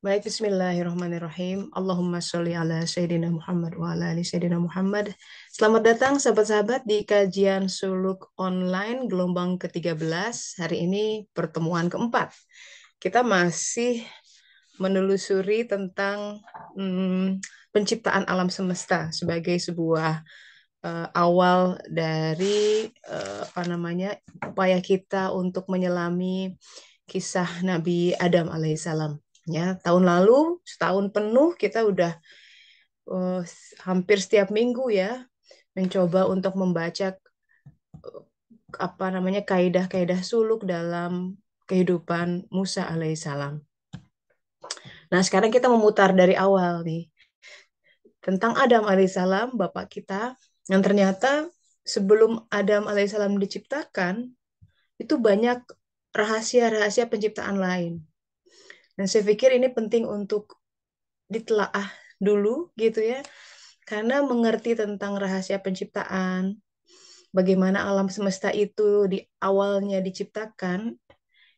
Baik, bismillahirrahmanirrahim. Allahumma sholli ala Sayyidina Muhammad wa ala ali Sayyidina Muhammad. Selamat datang sahabat-sahabat di kajian suluk online gelombang ke-13. Hari ini pertemuan keempat. Kita masih menelusuri tentang penciptaan alam semesta sebagai sebuah awal dari upaya kita untuk menyelami kisah Nabi Adam alaihissalam. Ya, tahun lalu setahun penuh kita udah eh, hampir setiap minggu ya mencoba untuk membaca kaidah-kaidah suluk dalam kehidupan Musa alaihissalam. Nah, sekarang kita memutar dari awal nih tentang Adam alaihissalam, bapak kita yang ternyata sebelum Adam alaihissalam diciptakan itu banyak rahasia-rahasia penciptaan lain. Dan saya pikir ini penting untuk ditelaah dulu gitu ya, karena mengerti tentang rahasia penciptaan, bagaimana alam semesta itu di awalnya diciptakan,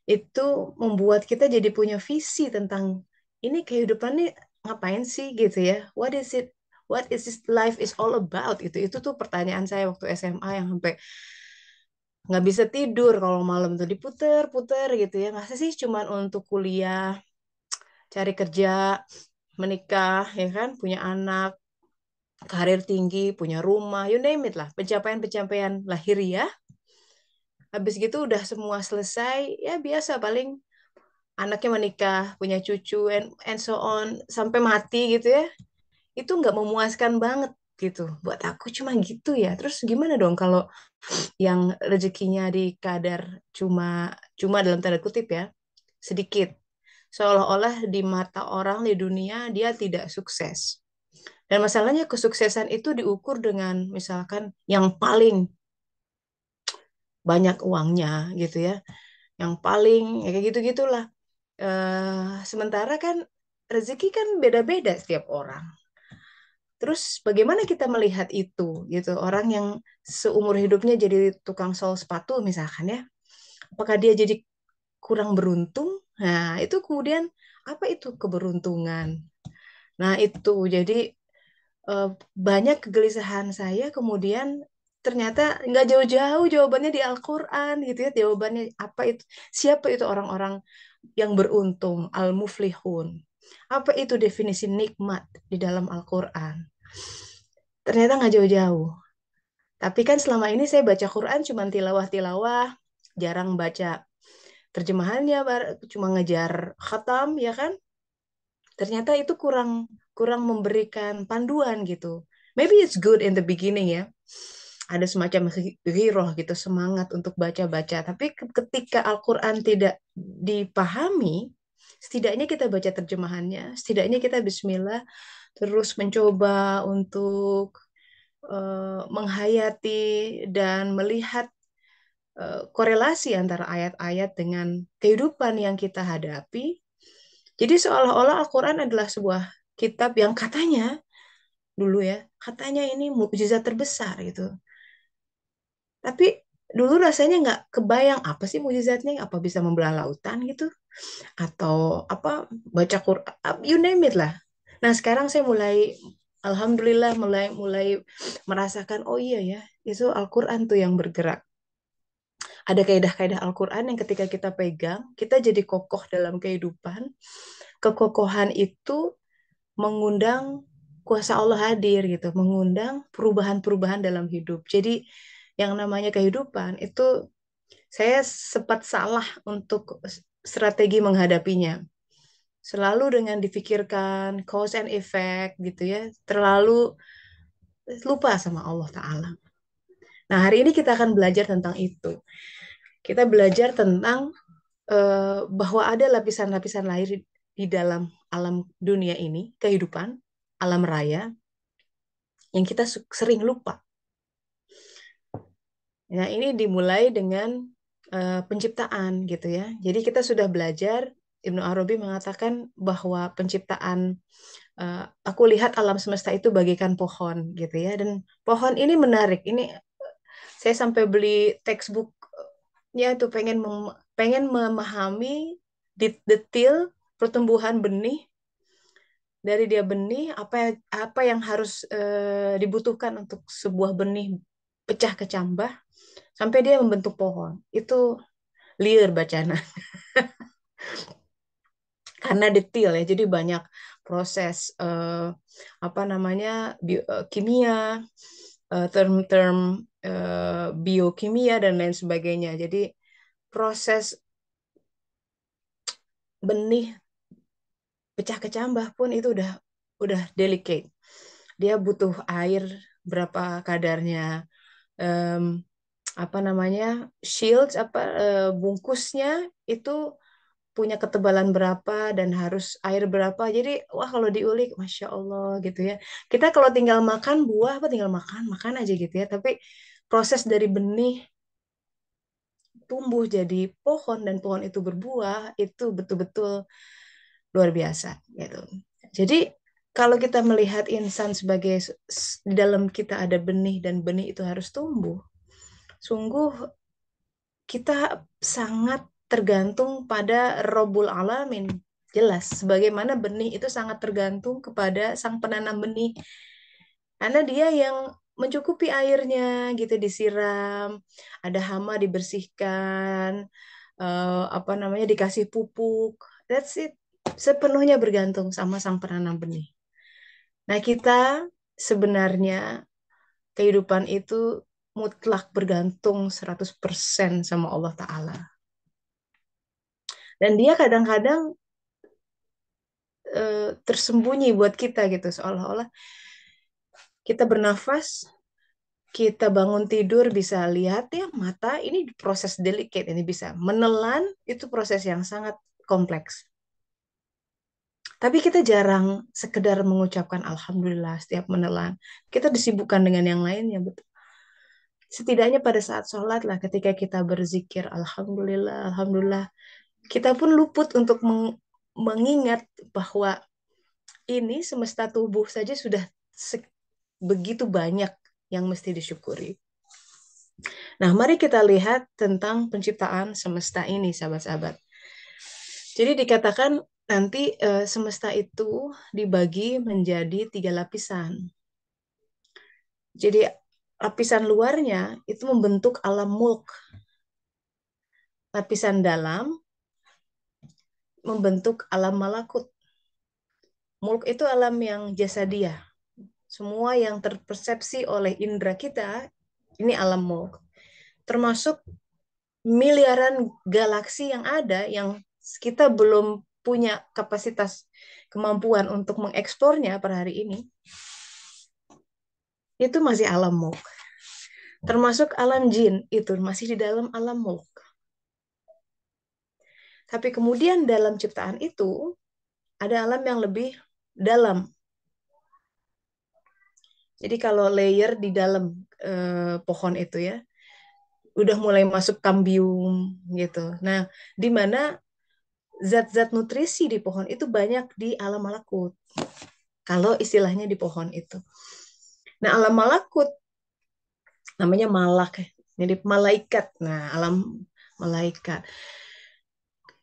itu membuat kita jadi punya visi tentang ini kehidupan ini ngapain sih gitu ya. What is this life is all about itu tuh pertanyaan saya waktu SMA yang sampai nggak bisa tidur kalau malam tuh diputer-puter gitu ya. Masa sih cuman untuk kuliah, cari kerja, menikah, ya kan, punya anak, karir tinggi, punya rumah, you name it lah, pencapaian-pencapaian lahiriah. Habis gitu udah semua selesai, ya biasa paling anaknya menikah, punya cucu, and so on, sampai mati gitu ya. Itu nggak memuaskan banget gitu. Buat aku cuma gitu ya. Terus gimana dong kalau yang rezekinya di kadar cuma cuma dalam tanda kutip ya, sedikit. Seolah-olah di mata orang di dunia dia tidak sukses. Dan masalahnya kesuksesan itu diukur dengan misalkan yang paling banyak uangnya gitu ya, yang paling ya kayak gitu-gitulah. Sementara kan rezeki kan beda-beda setiap orang. Terus bagaimana kita melihat itu gitu? Orang yang seumur hidupnya jadi tukang sol sepatu misalkan ya, apakah dia jadi kurang beruntung? Nah, itu kemudian apa itu keberuntungan? Nah, itu jadi eh, banyak kegelisahan saya kemudian ternyata nggak jauh-jauh jawabannya di Al-Quran gitu ya. Jawabannya apa itu? Siapa itu orang-orang yang beruntung? Al-muflihun. Apa itu definisi nikmat di dalam Al-Quran? Ternyata nggak jauh-jauh. Tapi kan selama ini saya baca Quran cuma tilawah-tilawah, jarang baca terjemahannya, cuma ngejar khatam ya kan. Ternyata itu kurang kurang memberikan panduan gitu. Maybe it's good in the beginning ya. Ada semacam giroh gitu, semangat untuk baca-baca. Tapi ketika Al-Quran tidak dipahami, setidaknya kita baca terjemahannya, setidaknya kita bismillah, terus mencoba untuk menghayati dan melihat korelasi antara ayat-ayat dengan kehidupan yang kita hadapi. Jadi seolah-olah Al-Quran adalah sebuah kitab yang katanya dulu ya, katanya ini mukjizat terbesar gitu. Tapi dulu rasanya nggak kebayang apa sih mukjizatnya, apa bisa membelah lautan gitu, atau apa baca Quran, you name it lah. Nah sekarang saya mulai, alhamdulillah mulai mulai merasakan oh iya ya, itu Al-Quran tuh yang bergerak. Ada kaidah-kaidah Al-Quran yang ketika kita pegang, kita jadi kokoh dalam kehidupan. Kekokohan itu mengundang kuasa Allah hadir gitu, mengundang perubahan-perubahan dalam hidup. Jadi yang namanya kehidupan itu saya sempat salah untuk strategi menghadapinya. Selalu dengan difikirkan cause and effect gitu ya, terlalu lupa sama Allah Ta'ala. Nah hari ini kita akan belajar tentang itu. Kita belajar tentang bahwa ada lapisan-lapisan lain di dalam alam dunia ini, kehidupan, alam raya, yang kita sering lupa. Nah, ini dimulai dengan penciptaan gitu ya. Jadi kita sudah belajar, Ibnu Arabi mengatakan bahwa penciptaan, aku lihat alam semesta itu bagaikan pohon gitu ya. Dan pohon ini menarik. Ini saya sampai beli textbooknya tuh pengen memahami detail pertumbuhan benih. Dari dia benih, apa yang harus dibutuhkan untuk sebuah benih pecah kecambah sampai dia membentuk pohon. Itu liar bacana karena detail ya. Jadi banyak proses apa namanya kimia, term-term biokimia dan lain sebagainya. Jadi proses benih pecah kecambah pun itu udah delicate. Dia butuh air berapa kadarnya, em, apa namanya shields bungkusnya itu punya ketebalan berapa dan harus air berapa. Jadi wah kalau diulik, masya Allah gitu ya. Kita kalau tinggal makan buah apa tinggal makan makan aja gitu ya. Tapi proses dari benih tumbuh jadi pohon dan pohon itu berbuah itu betul-betul luar biasa gitu. Jadi kalau kita melihat insan sebagai di dalam kita ada benih dan benih itu harus tumbuh, sungguh kita sangat tergantung pada Robul Alamin. Jelas, sebagaimana benih itu sangat tergantung kepada sang penanam benih. Karena dia yang mencukupi airnya gitu disiram, ada hama dibersihkan, apa namanya dikasih pupuk. That's it. Sepenuhnya bergantung sama sang penanam benih. Nah, kita sebenarnya kehidupan itu mutlak bergantung 100% sama Allah Ta'ala. Dan dia kadang-kadang tersembunyi buat kita gitu, seolah-olah kita bernafas, kita bangun tidur bisa lihat ya mata ini proses delicate ini bisa menelan itu proses yang sangat kompleks. Tapi kita jarang sekedar mengucapkan alhamdulillah setiap menelan. Kita disibukkan dengan yang lainnya, betul. Setidaknya pada saat sholat lah ketika kita berzikir alhamdulillah, alhamdulillah, kita pun luput untuk mengingat bahwa ini semesta tubuh saja sudah begitu banyak yang mesti disyukuri. Nah, mari kita lihat tentang penciptaan semesta ini, sahabat-sahabat. Jadi dikatakan nanti semesta itu dibagi menjadi 3 lapisan. Jadi lapisan luarnya itu membentuk alam mulk. Lapisan dalam membentuk alam malakut. Mulk itu alam yang jasadiah. Semua yang terpersepsi oleh indera kita, ini alam mulk. Termasuk miliaran galaksi yang ada yang kita belum punya kapasitas kemampuan untuk mengeksplornya per hari ini, itu masih alam mulk. Termasuk alam jin, itu masih di dalam alam mulk. Tapi kemudian dalam ciptaan itu, ada alam yang lebih dalam. Jadi kalau layer di dalam pohon itu ya, udah mulai masuk kambium gitu. Nah, di mana zat-zat nutrisi di pohon itu banyak di alam malakut. Kalau istilahnya di pohon itu. Nah, alam malakut namanya malak ya. Jadi malaikat. Nah, alam malaikat.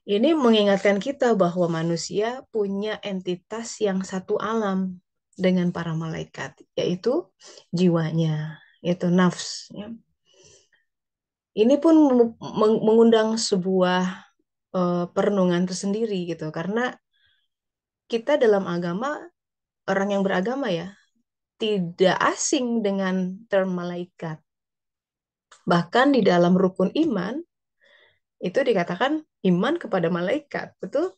Ini mengingatkan kita bahwa manusia punya entitas yang satu alam dengan para malaikat, yaitu jiwanya, yaitu nafs. Ya. Ini pun mengundang sebuah perenungan tersendiri gitu, karena kita dalam agama, orang yang beragama ya, tidak asing dengan term malaikat. Bahkan di dalam rukun iman, itu dikatakan iman kepada malaikat, betul?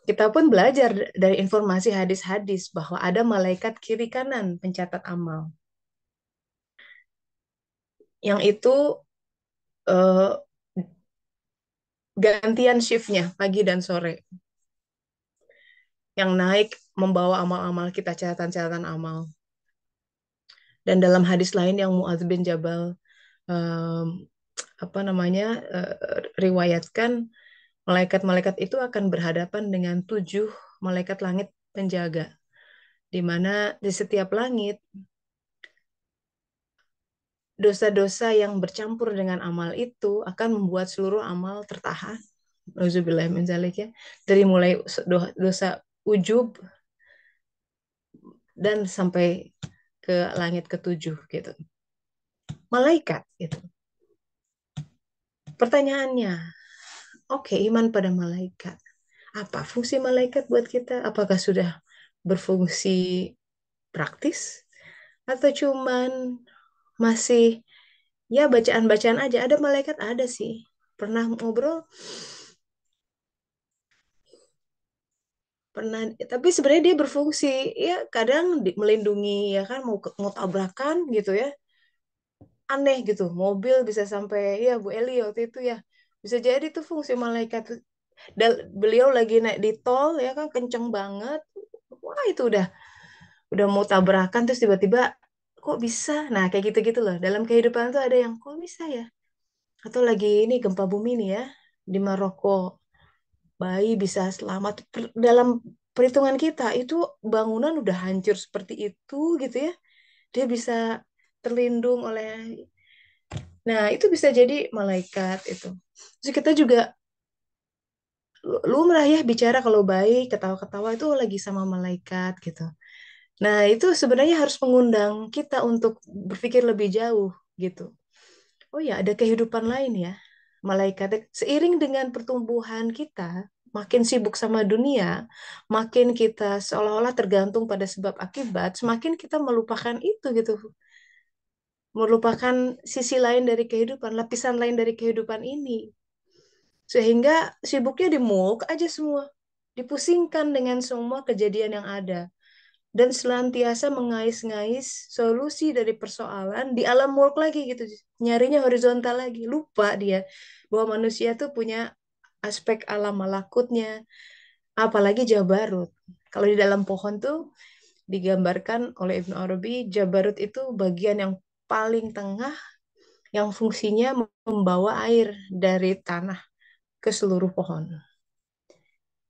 Kita pun belajar dari informasi hadis-hadis bahwa ada malaikat kiri kanan pencatat amal. Yang itu eh, gantian shiftnya pagi dan sore. Yang naik membawa amal-amal kita, catatan-catatan amal. Dan dalam hadis lain yang Muadz bin Jabal eh, apa namanya riwayatkan, malaikat-malaikat itu akan berhadapan dengan 7 malaikat langit penjaga, di mana di setiap langit dosa-dosa yang bercampur dengan amal itu akan membuat seluruh amal tertahan. Auzubillah min dzalik ya. Dari mulai dosa ujub, dan sampai ke langit ketujuh gitu. Malaikat gitu. Pertanyaannya, oke, iman pada malaikat. Apa fungsi malaikat buat kita? Apakah sudah berfungsi praktis atau cuman masih ya bacaan-bacaan aja? Ada malaikat ada sih. Pernah ngobrol, pernah, tapi sebenarnya dia berfungsi ya kadang melindungi ya kan mau tabrakan gitu ya. Aneh gitu. Mobil bisa sampai ya Bu Eli waktu itu ya. Bisa jadi tuh fungsi malaikat. Dan beliau lagi naik di tol ya kan kenceng banget. Wah, itu udah mau tabrakan terus tiba-tiba kok bisa? Nah, kayak gitu-gitu loh. Dalam kehidupan tuh ada yang kok bisa ya? Atau lagi ini gempa bumi nih ya di Maroko. Bayi bisa selamat. Dalam perhitungan kita itu bangunan udah hancur seperti itu gitu ya. Dia bisa terlindung oleh. Nah, itu bisa jadi malaikat itu. Terus kita juga lumrah ya bicara kalau baik, ketawa-ketawa itu lagi sama malaikat gitu. Nah, itu sebenarnya harus mengundang kita untuk berpikir lebih jauh gitu. Oh ya, ada kehidupan lain ya. Malaikat seiring dengan pertumbuhan kita, makin sibuk sama dunia, makin kita seolah-olah tergantung pada sebab akibat, semakin kita melupakan itu gitu. Melupakan sisi lain dari kehidupan, lapisan lain dari kehidupan ini. Sehingga sibuknya di mulk aja semua. Dipusingkan dengan semua kejadian yang ada. Dan selantiasa mengais-ngais solusi dari persoalan di alam mulk lagi gitu. Nyarinya horizontal lagi. Lupa dia bahwa manusia tuh punya aspek alam malakutnya. Apalagi Jabarut. Kalau di dalam pohon tuh digambarkan oleh Ibnu Arabi, Jabarut itu bagian yang paling tengah yang fungsinya membawa air dari tanah ke seluruh pohon.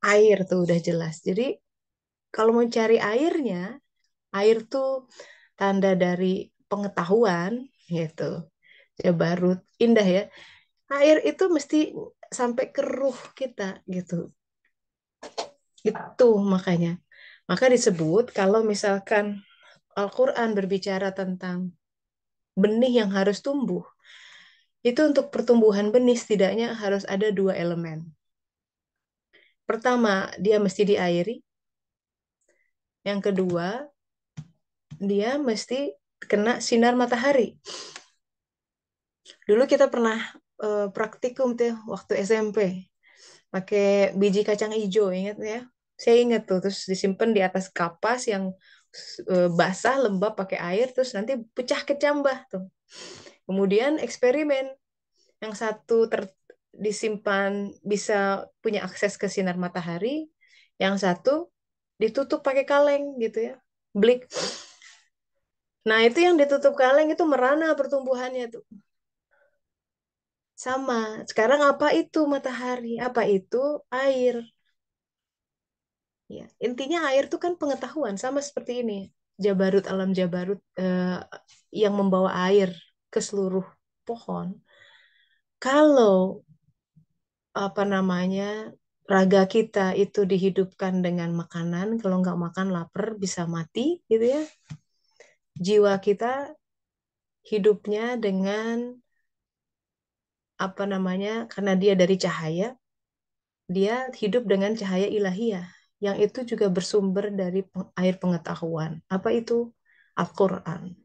Air tuh udah jelas. Jadi kalau mau cari airnya, air tuh tanda dari pengetahuan gitu. Jabarut, indah ya. Air itu mesti sampai ke ruh kita gitu. Itu makanya. Maka disebut kalau misalkan Al-Quran berbicara tentang benih yang harus tumbuh, itu untuk pertumbuhan benih setidaknya harus ada dua elemen. Pertama, dia mesti diairi. Yang kedua, dia mesti kena sinar matahari. Dulu kita pernah praktikum tuh waktu SMP, pakai biji kacang hijau, ingat ya? Saya ingat tuh, terus disimpan di atas kapas yang basah, lembab pakai air, terus nanti pecah kecambah tuh. Kemudian eksperimen, yang satu disimpan bisa punya akses ke sinar matahari, yang satu ditutup pakai kaleng gitu ya, blik. Nah itu yang ditutup kaleng itu merana pertumbuhannya tuh. Sama. Sekarang apa itu matahari? Apa itu air? Ya, intinya air itu kan pengetahuan sama seperti ini. Jabarut alam Jabarut yang membawa air ke seluruh pohon. Kalau apa namanya raga kita itu dihidupkan dengan makanan, kalau nggak makan lapar bisa mati, gitu ya. Jiwa kita hidupnya dengan apa namanya karena dia dari cahaya, dia hidup dengan cahaya ilahiyah yang itu juga bersumber dari air pengetahuan. Apa itu? Al-Quran.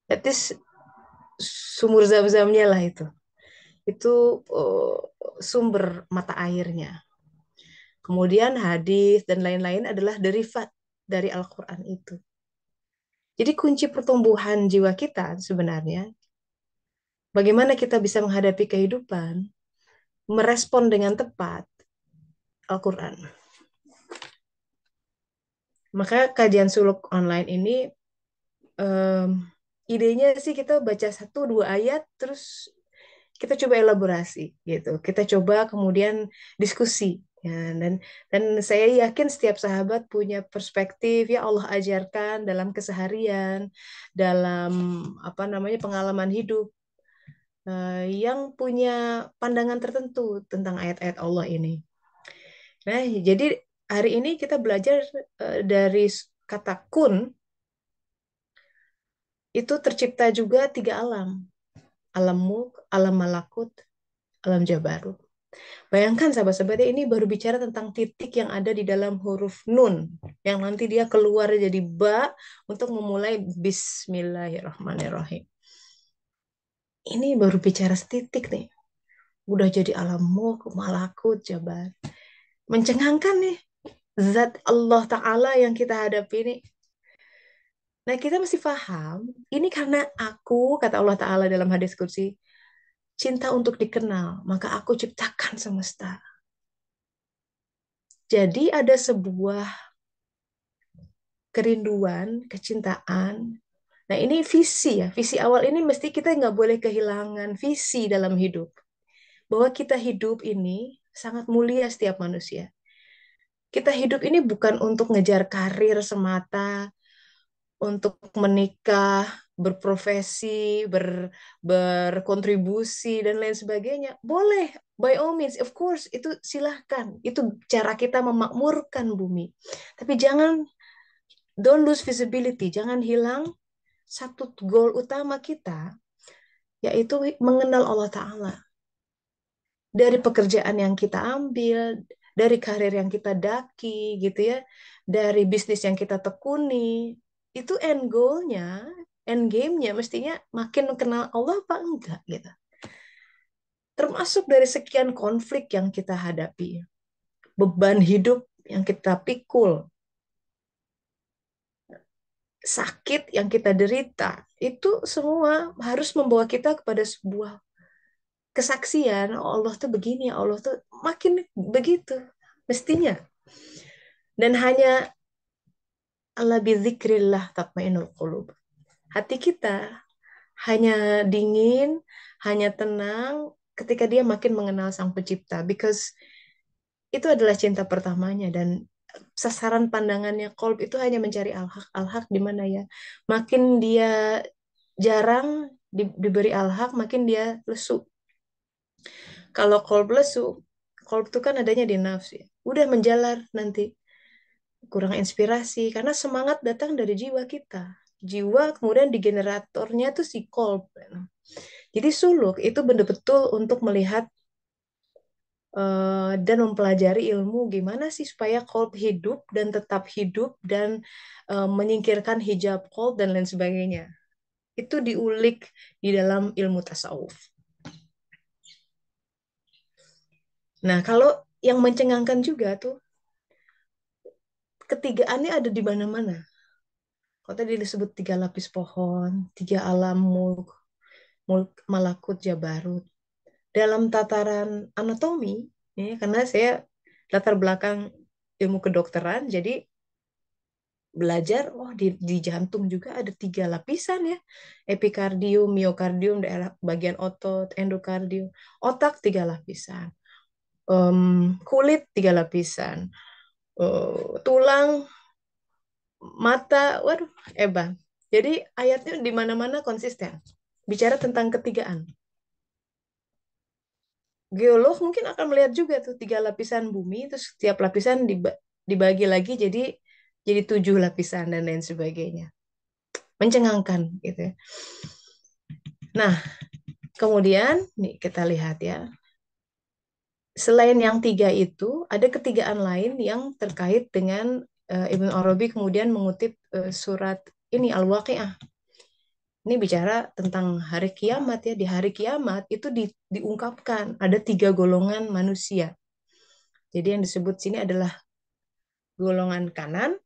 Itu sumur zam-zamnya lah itu. Itu sumber mata airnya. Kemudian hadis dan lain-lain adalah derivat dari Al-Quran itu. Jadi kunci pertumbuhan jiwa kita sebenarnya, bagaimana kita bisa menghadapi kehidupan, merespon dengan tepat Al-Quran. Maka kajian suluk online ini em, idenya sih kita baca satu dua ayat terus kita coba elaborasi gitu. Kita coba kemudian diskusi ya dan saya yakin setiap sahabat punya perspektif ya Allah ajarkan dalam keseharian, dalam apa namanya pengalaman hidup yang punya pandangan tertentu tentang ayat-ayat Allah ini. Nah, jadi hari ini kita belajar dari kata kun, itu tercipta juga tiga alam. Alam mulk, alam malakut, alam jabarut. Bayangkan sahabat-sahabat, ini baru bicara tentang titik yang ada di dalam huruf nun, yang nanti dia keluar jadi ba untuk memulai Bismillahirrahmanirrahim. Ini baru bicara setitik nih. Udah jadi alam mulk, malakut, jabar. Mencengangkan nih. Zat Allah Ta'ala yang kita hadapi ini. Nah, kita mesti paham, ini karena aku, kata Allah Ta'ala dalam hadis kursi, cinta untuk dikenal, maka aku ciptakan semesta. Jadi ada sebuah kerinduan, kecintaan. Nah, ini visi ya. Visi awal ini mesti kita nggak boleh kehilangan visi dalam hidup. Bahwa kita hidup ini sangat mulia setiap manusia. Kita hidup ini bukan untuk ngejar karir semata, untuk menikah, berprofesi, berkontribusi, dan lain sebagainya. Boleh, by all means, of course, itu silahkan. Itu cara kita memakmurkan bumi. Tapi jangan, don't lose visibility, jangan hilang satu goal utama kita, yaitu mengenal Allah Ta'ala. Dari pekerjaan yang kita ambil, dari karir yang kita daki, gitu ya, dari bisnis yang kita tekuni, itu end goal-nya, end game-nya mestinya makin kenal Allah apa enggak, gitu. Termasuk dari sekian konflik yang kita hadapi, beban hidup yang kita pikul, sakit yang kita derita, itu semua harus membawa kita kepada sebuah kesaksian, oh, Allah tuh begini, Allah tuh makin begitu mestinya. Dan hanya ala bidzikrillah tatmainul qulub. Hati kita hanya dingin, hanya tenang ketika dia makin mengenal Sang Pencipta, because itu adalah cinta pertamanya. Dan sasaran pandangannya kolb itu hanya mencari al-haq. Al-haq di mana ya? Makin dia jarang diberi al-haq, makin dia lesu. Kalau kolb lesu, kolb itu kan adanya di nafsu ya. Udah menjalar nanti, kurang inspirasi karena semangat datang dari jiwa kita. Jiwa kemudian di generatornya tuh si kolb. Jadi suluk itu betul-betul untuk melihat dan mempelajari ilmu gimana sih supaya kolb hidup dan tetap hidup dan menyingkirkan hijab kolb dan lain sebagainya. Itu diulik di dalam ilmu tasawuf. Nah, kalau yang mencengangkan juga tuh ketigaannya ada di mana-mana. Kalau tadi disebut tiga lapis pohon, tiga alam mulk, mulk malakut jabarut. Dalam tataran anatomi, ya, karena saya latar belakang ilmu kedokteran, jadi belajar, oh di jantung juga ada tiga lapisan ya, epikardium, miokardium, daerah bagian otot, endokardium, otak tiga lapisan, kulit tiga lapisan, tulang, mata, waduh, hebat. Jadi ayatnya di mana-mana konsisten. Bicara tentang ketigaan. Geolog mungkin akan melihat juga tuh tiga lapisan bumi, terus setiap lapisan dibagi lagi jadi tujuh lapisan dan lain sebagainya. Mencengangkan gitu ya. Nah, kemudian nih kita lihat ya. Selain yang tiga itu, ada ketigaan lain yang terkait dengan Ibn Arabi kemudian mengutip surat ini Al-Waqi'ah. Ini bicara tentang hari kiamat ya. Di hari kiamat itu diungkapkan ada tiga golongan manusia. Jadi yang disebut sini adalah golongan kanan,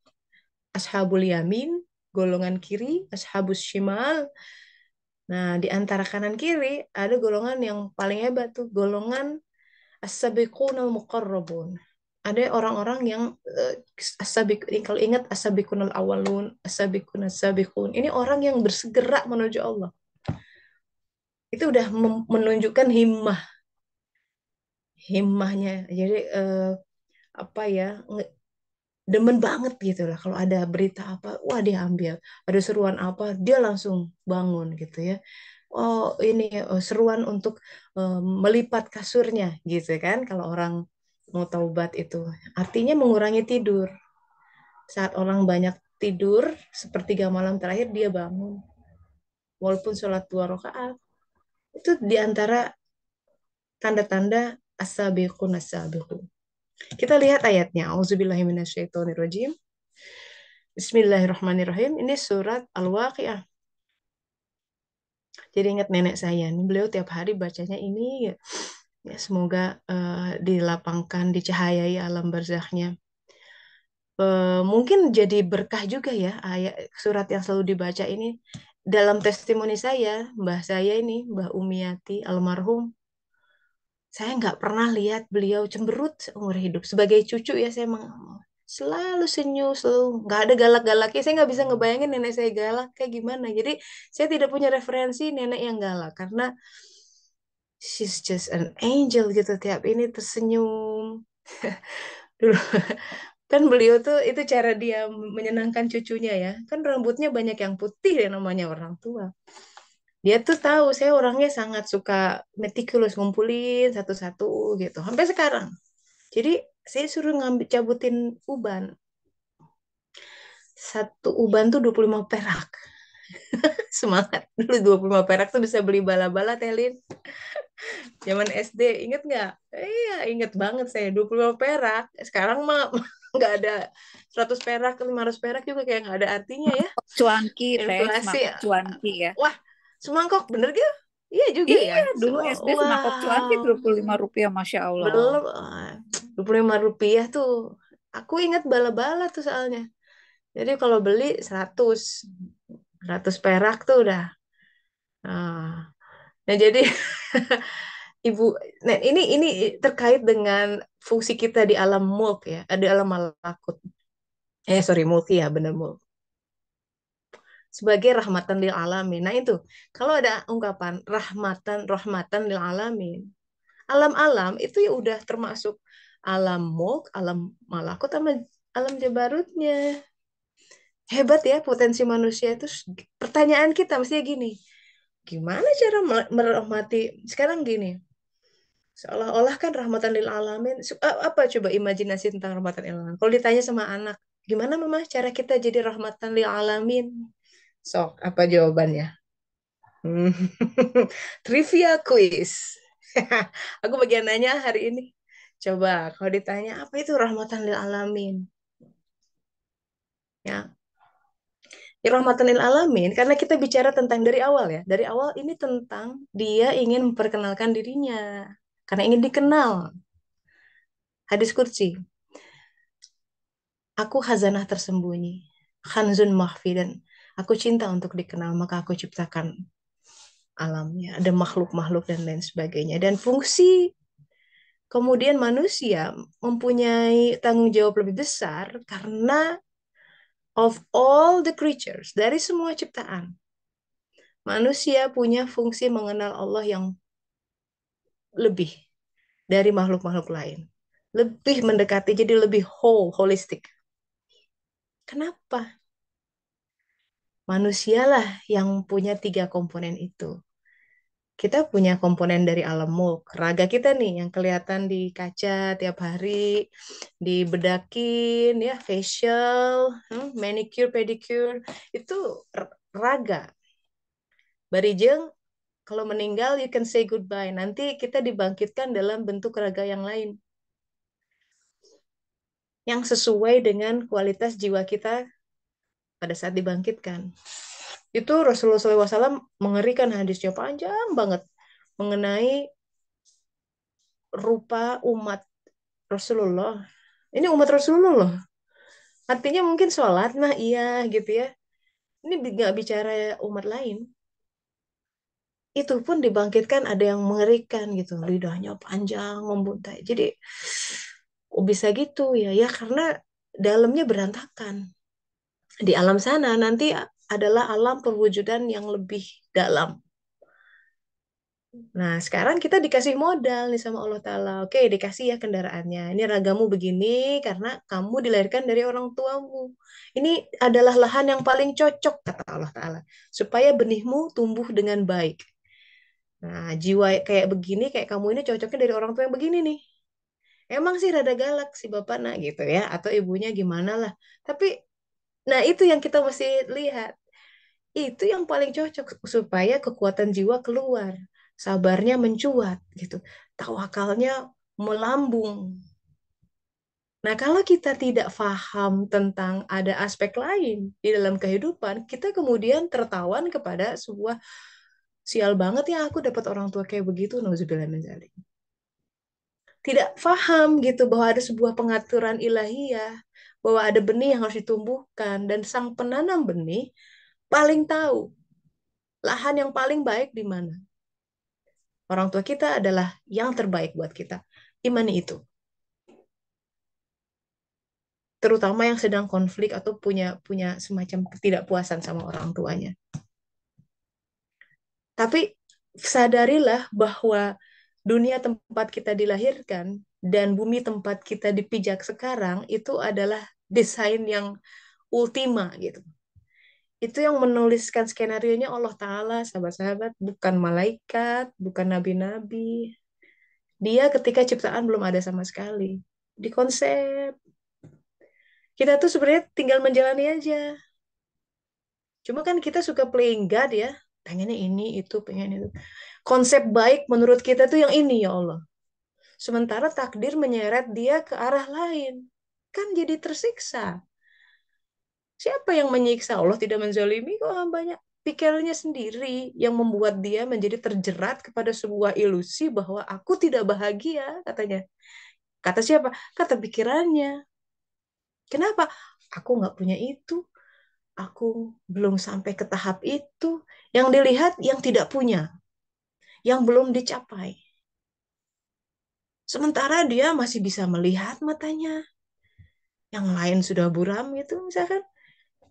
ashabul yamin, golongan kiri, ashabus shimal. Nah, di antara kanan kiri ada golongan yang paling hebat tuh, golongan as-sabiqunal muqarrabun. Ada orang-orang yang as-sabiq, kalau ingat as-sabiqunal awalun, as-sabiqun as-sabiqun. Ini orang yang bersegera menuju Allah. Itu udah menunjukkan himmahnya. Jadi apa ya, demen banget gitu lah kalau ada berita apa, wah dia ambil, ada seruan apa dia langsung bangun gitu ya. Oh ini seruan untuk melipat kasurnya gitu kan, kalau orang mau taubat itu. Artinya mengurangi tidur. Saat orang banyak tidur, sepertiga malam terakhir dia bangun. Walaupun sholat 2 rakaat. Itu diantara tanda-tanda as-sabiqun as-sabiqun. Kita lihat ayatnya. Auzubillahiminasyaitonirrajim. Bismillahirrahmanirrahim. Ini surat Al-Waqiah. Jadi ingat nenek saya. Beliau tiap hari bacanya ini. Ya, semoga dilapangkan, dicahayai alam barzakhnya. Mungkin jadi berkah juga ya ayat surat yang selalu dibaca ini. Dalam testimoni saya, mbah saya ini, Mbah Umiyati almarhum, saya nggak pernah lihat beliau cemberut seumur hidup. Sebagai cucu ya saya selalu senyum, selalu nggak ada galak-galaknya. Saya nggak bisa ngebayangin nenek saya galak kayak gimana. Jadi saya tidak punya referensi nenek yang galak karena she's just an angel gitu. Tiap ini tersenyum. Dulu kan beliau tuh itu cara dia menyenangkan cucunya ya. Kan rambutnya banyak yang putih ya namanya orang tua. Dia tuh tahu saya orangnya sangat suka metikulus ngumpulin satu-satu gitu. Sampai sekarang. Jadi saya suruh ngambil cabutin uban. Satu uban tuh 25 perak. Semangat. Dulu 25 perak tuh bisa beli bala-bala Telin. Zaman SD, inget nggak? Iya, inget banget saya. 25 perak. Sekarang mah nggak ada 100 perak, 500 perak juga kayak nggak ada artinya ya. Cuanki, teh, Inflasi. semangkok cuanki ya. Wah, semangkok bener gitu? Iya juga ya. Iya, dulu SD semangkok cuanki Wow, 25 rupiah, Masya Allah. belum. 25 rupiah tuh. Aku ingat bala-bala tuh soalnya. Jadi kalau beli 100 perak tuh udah. Nah, jadi Ibu, nah ini terkait dengan fungsi kita di alam mulk ya, di alam malakut. Sorry, mulki ya, bener mulk. Sebagai rahmatan lil alamin. Nah itu, kalau ada ungkapan rahmatan rahmatan lil alamin, alam-alam itu ya udah termasuk alam mulk, alam malakut, sama alam jabarutnya. Hebat ya potensi manusia itu. Pertanyaan kita mestinya gini, gimana cara merahmati sekarang gini? Seolah-olah kan rahmatan lil alamin. Apa coba imajinasi tentang rahmatan lil alamin? Kalau ditanya sama anak, gimana mama cara kita jadi rahmatan lil alamin? Sok, apa jawabannya? Hmm. Trivia quiz. Aku bagian nanya hari ini. Coba kalau ditanya apa itu rahmatan lil alamin? Ya, ya rahmatan lil alamin karena kita bicara tentang dari awal ya. Dari awal ini tentang dia ingin memperkenalkan dirinya karena ingin dikenal. Hadis kursi. Aku khazanah tersembunyi, khanzun mahfi, dan aku cinta untuk dikenal, maka aku ciptakan alamnya, ada makhluk-makhluk dan lain sebagainya. Dan fungsi kemudian manusia mempunyai tanggung jawab lebih besar karena of all the creatures, dari semua ciptaan, manusia punya fungsi mengenal Allah yang lebih dari makhluk-makhluk lain. Lebih mendekati, jadi lebih whole, holistik. Kenapa? Manusialah yang punya 3 komponen itu. Kita punya komponen dari alam mulk. Raga kita nih yang kelihatan di kaca tiap hari, dibedakin ya, facial, manicure, pedicure, itu raga. Barijeng, kalau meninggal you can say goodbye. Nanti kita dibangkitkan dalam bentuk raga yang lain. Yang sesuai dengan kualitas jiwa kita pada saat dibangkitkan. Itu Rasulullah SAW mengerikan hadisnya panjang banget mengenai rupa umat Rasulullah. Ini umat Rasulullah loh. Artinya mungkin sholat, nah iya gitu ya. Ini nggak bicara umat lain. Itu pun dibangkitkan ada yang mengerikan gitu. Lidahnya panjang, membuntai. Jadi, kok bisa gitu ya? Ya karena dalamnya berantakan. Di alam sana nanti adalah alam perwujudan yang lebih dalam. Nah, sekarang kita dikasih modal nih sama Allah Ta'ala. Oke, dikasih ya kendaraannya. Ini ragamu begini karena kamu dilahirkan dari orang tuamu. Ini adalah lahan yang paling cocok, kata Allah Ta'ala. Supaya benihmu tumbuh dengan baik. Nah, jiwa kayak begini, kayak kamu ini cocoknya dari orang tua yang begini nih. Emang sih rada galak si bapak nak gitu ya, atau ibunya gimana lah. Tapi, nah itu yang kita mesti lihat. Itu yang paling cocok supaya kekuatan jiwa keluar, sabarnya mencuat gitu, tawakalnya melambung. Nah, kalau kita tidak paham tentang ada aspek lain di dalam kehidupan, kita kemudian tertawan kepada sebuah sial banget ya aku dapat orang tua kayak begitu, nauzubillah min dzalik. Tidak paham gitu bahwa ada sebuah pengaturan ilahiyah, bahwa ada benih yang harus ditumbuhkan dan sang penanam benih paling tahu lahan yang paling baik di mana. Orang tua kita adalah yang terbaik buat kita. Imani itu. Terutama yang sedang konflik atau punya punya semacam ketidakpuasan sama orang tuanya. Tapi sadarilah bahwa dunia tempat kita dilahirkan dan bumi tempat kita dipijak sekarang itu adalah desain yang ultima gitu. Itu yang menuliskan skenario-nya Allah Ta'ala, sahabat-sahabat, bukan malaikat, bukan nabi-nabi. Dia ketika ciptaan belum ada sama sekali. Di konsep, kita tuh sebenarnya tinggal menjalani aja. Cuma kan kita suka playing God ya, pengennya ini, itu, pengen itu. Konsep baik menurut kita tuh yang ini ya Allah. Sementara takdir menyeret dia ke arah lain. Kan jadi tersiksa. Siapa yang menyiksa? Allah tidak menzalimi kok hambanya. Pikirnya sendiri yang membuat dia menjadi terjerat kepada sebuah ilusi bahwa aku tidak bahagia, katanya. Kata siapa? Kata pikirannya. Kenapa? Aku nggak punya itu. Aku belum sampai ke tahap itu. Yang dilihat yang tidak punya, yang belum dicapai. Sementara dia masih bisa melihat matanya. Yang lain sudah buram gitu misalkan.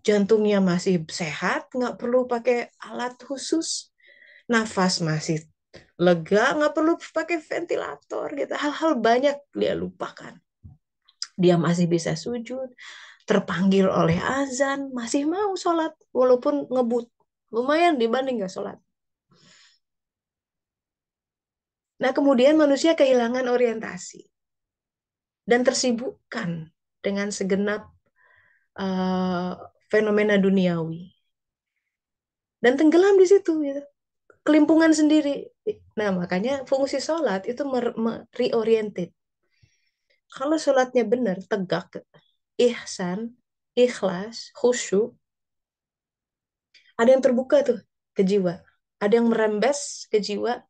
Jantungnya masih sehat, nggak perlu pakai alat khusus. Nafas masih lega, nggak perlu pakai ventilator gitu. Hal-hal banyak dia lupakan. Dia masih bisa sujud, terpanggil oleh azan, masih mau sholat walaupun ngebut. Lumayan dibanding nggak sholat. Nah, kemudian manusia kehilangan orientasi dan tersibukkan dengan segenap uh, fenomena duniawi dan tenggelam di situ gitu. Kelimpungan sendiri. Nah, makanya fungsi sholat itu reoriented. Kalau sholatnya benar, tegak, ihsan, ikhlas, khusyuk, ada yang terbuka tuh ke jiwa. Ada yang merembes ke jiwa,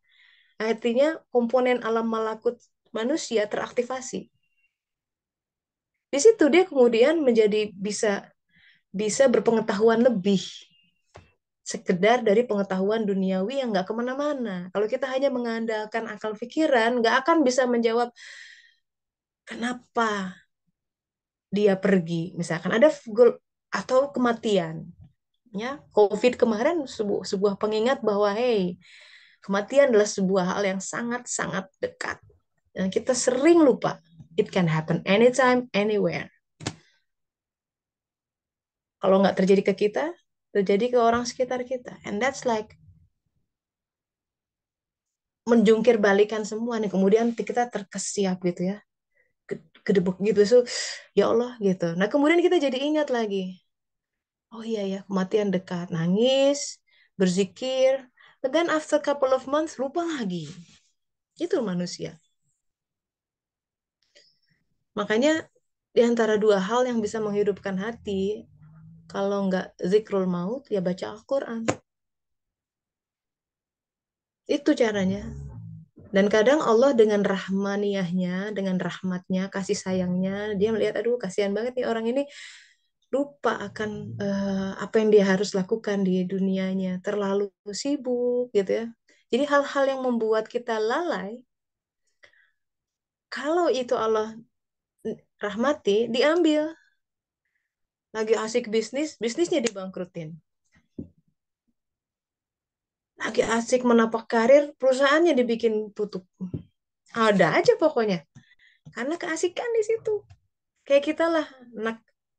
artinya komponen alam malakut manusia teraktivasi. Di situ dia kemudian menjadi bisa bisa berpengetahuan lebih sekedar dari pengetahuan duniawi yang nggak kemana-mana. Kalau kita hanya mengandalkan akal pikiran, nggak akan bisa menjawab kenapa dia pergi. Misalkan ada atau kematian. Ya, COVID kemarin sebuah pengingat bahwa hey, kematian adalah sebuah hal yang sangat-sangat dekat. Dan kita sering lupa. It can happen anytime, anywhere. Kalau nggak terjadi ke kita, terjadi ke orang sekitar kita. And that's like menjungkir balikan semua nih. Kemudian kita terkesiap gitu ya. Kedebuk gitu. So, ya Allah gitu. Nah kemudian kita jadi ingat lagi. Oh iya ya, kematian dekat. Nangis, berzikir. But then after couple of months, lupa lagi. Itu manusia. Makanya di antara dua hal yang bisa menghidupkan hati, kalau nggak zikrul maut, ya baca Al-Quran. Itu caranya. Dan kadang Allah dengan rahmaniyahnya, dengan rahmatnya, kasih sayangnya, dia melihat, aduh kasihan banget nih orang ini lupa akan apa yang dia harus lakukan di dunianya, terlalu sibuk gitu ya. Jadi hal-hal yang membuat kita lalai, kalau itu Allah rahmati, diambil. Lagi asik bisnis, bisnisnya dibangkrutin. Lagi asik menapak karir, perusahaannya dibikin tutup. Ada aja pokoknya. Karena keasikan di situ. Kayak kita lah,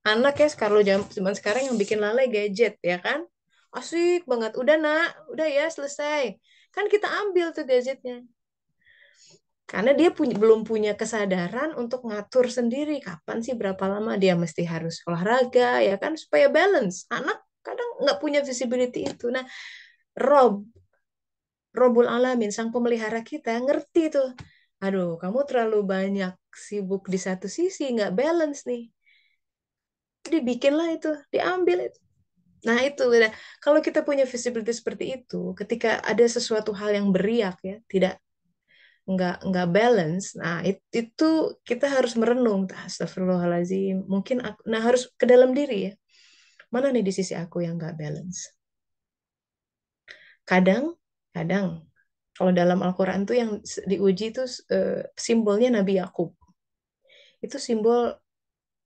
anak ya kalau zaman sekarang yang bikin lalai gadget ya kan. Asik banget. Udah nak, udah ya selesai. Kan kita ambil tuh gadgetnya. Karena dia belum punya kesadaran untuk ngatur sendiri kapan sih berapa lama dia mesti harus olahraga ya kan supaya balance. Anak kadang nggak punya visibility itu. Nah, Rob, Robul Alamin, sang pemelihara kita ngerti tuh. Aduh, kamu terlalu banyak sibuk di satu sisi, nggak balance nih. Dibikinlah itu, diambil itu. Nah itu, nah, kalau kita punya visibility seperti itu, ketika ada sesuatu hal yang beriak ya, tidak nggak balance. Nah, itu kita harus merenung. Astagfirullahaladzim. Mungkin nah harus ke dalam diri ya. Mana nih di sisi aku yang nggak balance? Kadang, kadang kalau dalam Al-Quran tuh yang diuji tuh simbolnya Nabi Yakub. Itu simbol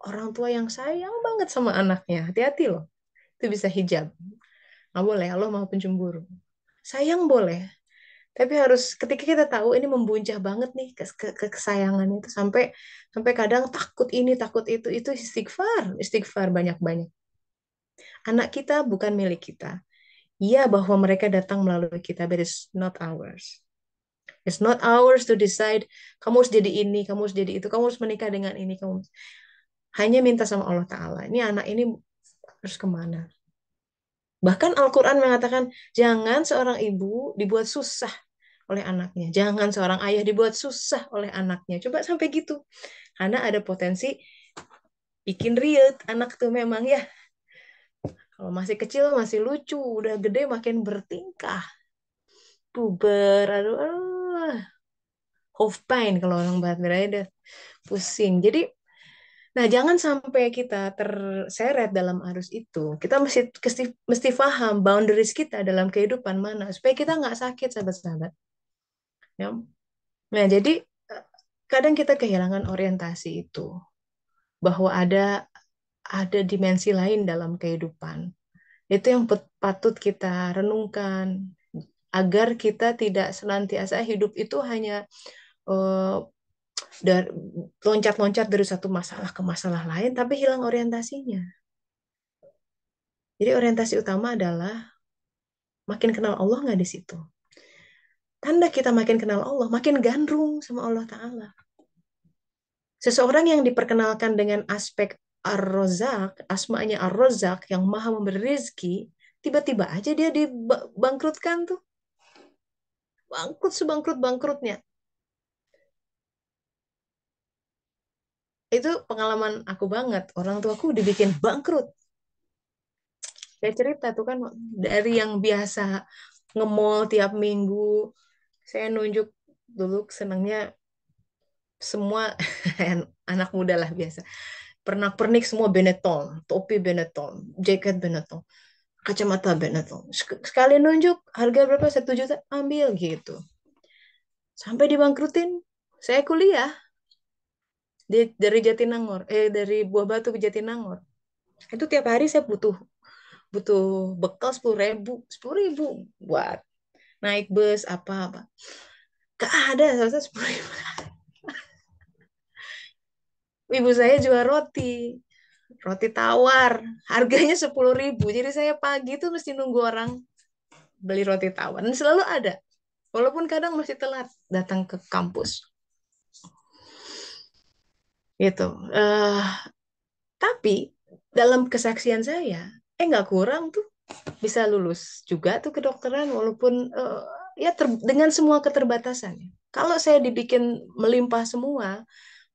orang tua yang sayang banget sama anaknya. Hati-hati loh. Itu bisa hijab. Nggak boleh, Allah mau pencemburu. Sayang boleh, tapi harus ketika kita tahu ini membuncah banget nih kesayangan itu sampai sampai kadang takut ini takut itu istighfar istighfar banyak-banyak. Anak kita bukan milik kita. Iya bahwa mereka datang melalui kita, but it's not ours. It's not ours to decide kamu harus jadi ini, kamu harus jadi itu, kamu harus menikah dengan ini, kamu hanya minta sama Allah Ta'ala. Ini anak ini harus kemana? Bahkan Al-Quran mengatakan, jangan seorang ibu dibuat susah oleh anaknya. Jangan seorang ayah dibuat susah oleh anaknya. Coba sampai gitu. Karena ada potensi bikin riut anak tuh memang ya. Kalau masih kecil masih lucu, udah gede makin bertingkah. Puber, aduh, aduh. Hofpine kalau orang Barat Merah udah pusing. Jadi, nah jangan sampai kita terseret dalam arus itu. Kita mesti paham boundaries kita dalam kehidupan mana supaya kita nggak sakit sahabat-sahabat. Ya. Nah, jadi kadang kita kehilangan orientasi itu bahwa ada dimensi lain dalam kehidupan. Itu yang patut kita renungkan agar kita tidak senantiasa hidup itu hanya uh, dari loncat-loncat dari satu masalah ke masalah lain tapi hilang orientasinya. Jadi orientasi utama adalah makin kenal Allah nggak di situ. Tanda kita makin kenal Allah, makin gandrung sama Allah Ta'ala. Seseorang yang diperkenalkan dengan aspek Ar-Razak, asmanya Ar-Razak yang maha memberi rezeki, tiba-tiba aja dia dibangkrutkan tuh. Bangkrut sebangkrut-bangkrutnya. Itu pengalaman aku banget. Orang tuaku dibikin bangkrut. Saya cerita tuh kan dari yang biasa nge-mall tiap minggu, saya nunjuk dulu senangnya semua anak muda lah biasa. Pernak-pernik semua Benetton, topi Benetton, jaket Benetton, kacamata Benetton. Sekali nunjuk harga berapa 1 juta ambil gitu. Sampai dibangkrutin. Saya kuliah dari Jatinangor, dari Buah Batu ke Jatinangor. Itu tiap hari saya butuh butuh bekal 10.000, 10.000 buat naik bus apa-apa. Gak ada, saya 10.000. Ibu saya jual roti tawar, harganya 10.000. Jadi saya pagi tuh mesti nunggu orang beli roti tawar. Dan selalu ada, walaupun kadang masih telat datang ke kampus. Gitu. Uh, tapi dalam kesaksian saya, nggak kurang tuh bisa lulus juga tuh kedokteran walaupun ya dengan semua keterbatasan. Kalau saya dibikin melimpah semua,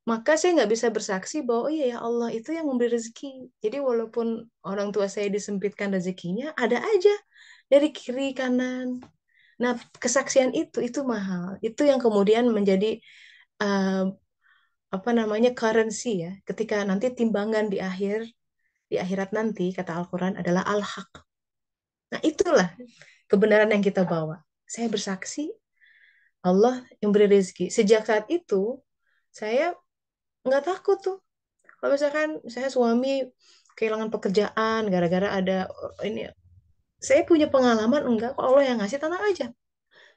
maka saya nggak bisa bersaksi bahwa oh iya ya Allah itu yang memberi rezeki. Jadi walaupun orang tua saya disempitkan rezekinya, ada aja dari kiri kanan. Nah, kesaksian itu mahal. Itu yang kemudian menjadi uh, apa namanya currency ya. Ketika nanti timbangan di akhirat nanti kata Al-Quran adalah al-haq. Nah, itulah kebenaran yang kita bawa. Saya bersaksi Allah yang beri rezeki. Sejak saat itu saya nggak takut tuh. Kalau misalkan saya suami kehilangan pekerjaan gara-gara ada ini, saya punya pengalaman enggak kok Allah yang ngasih tenang aja.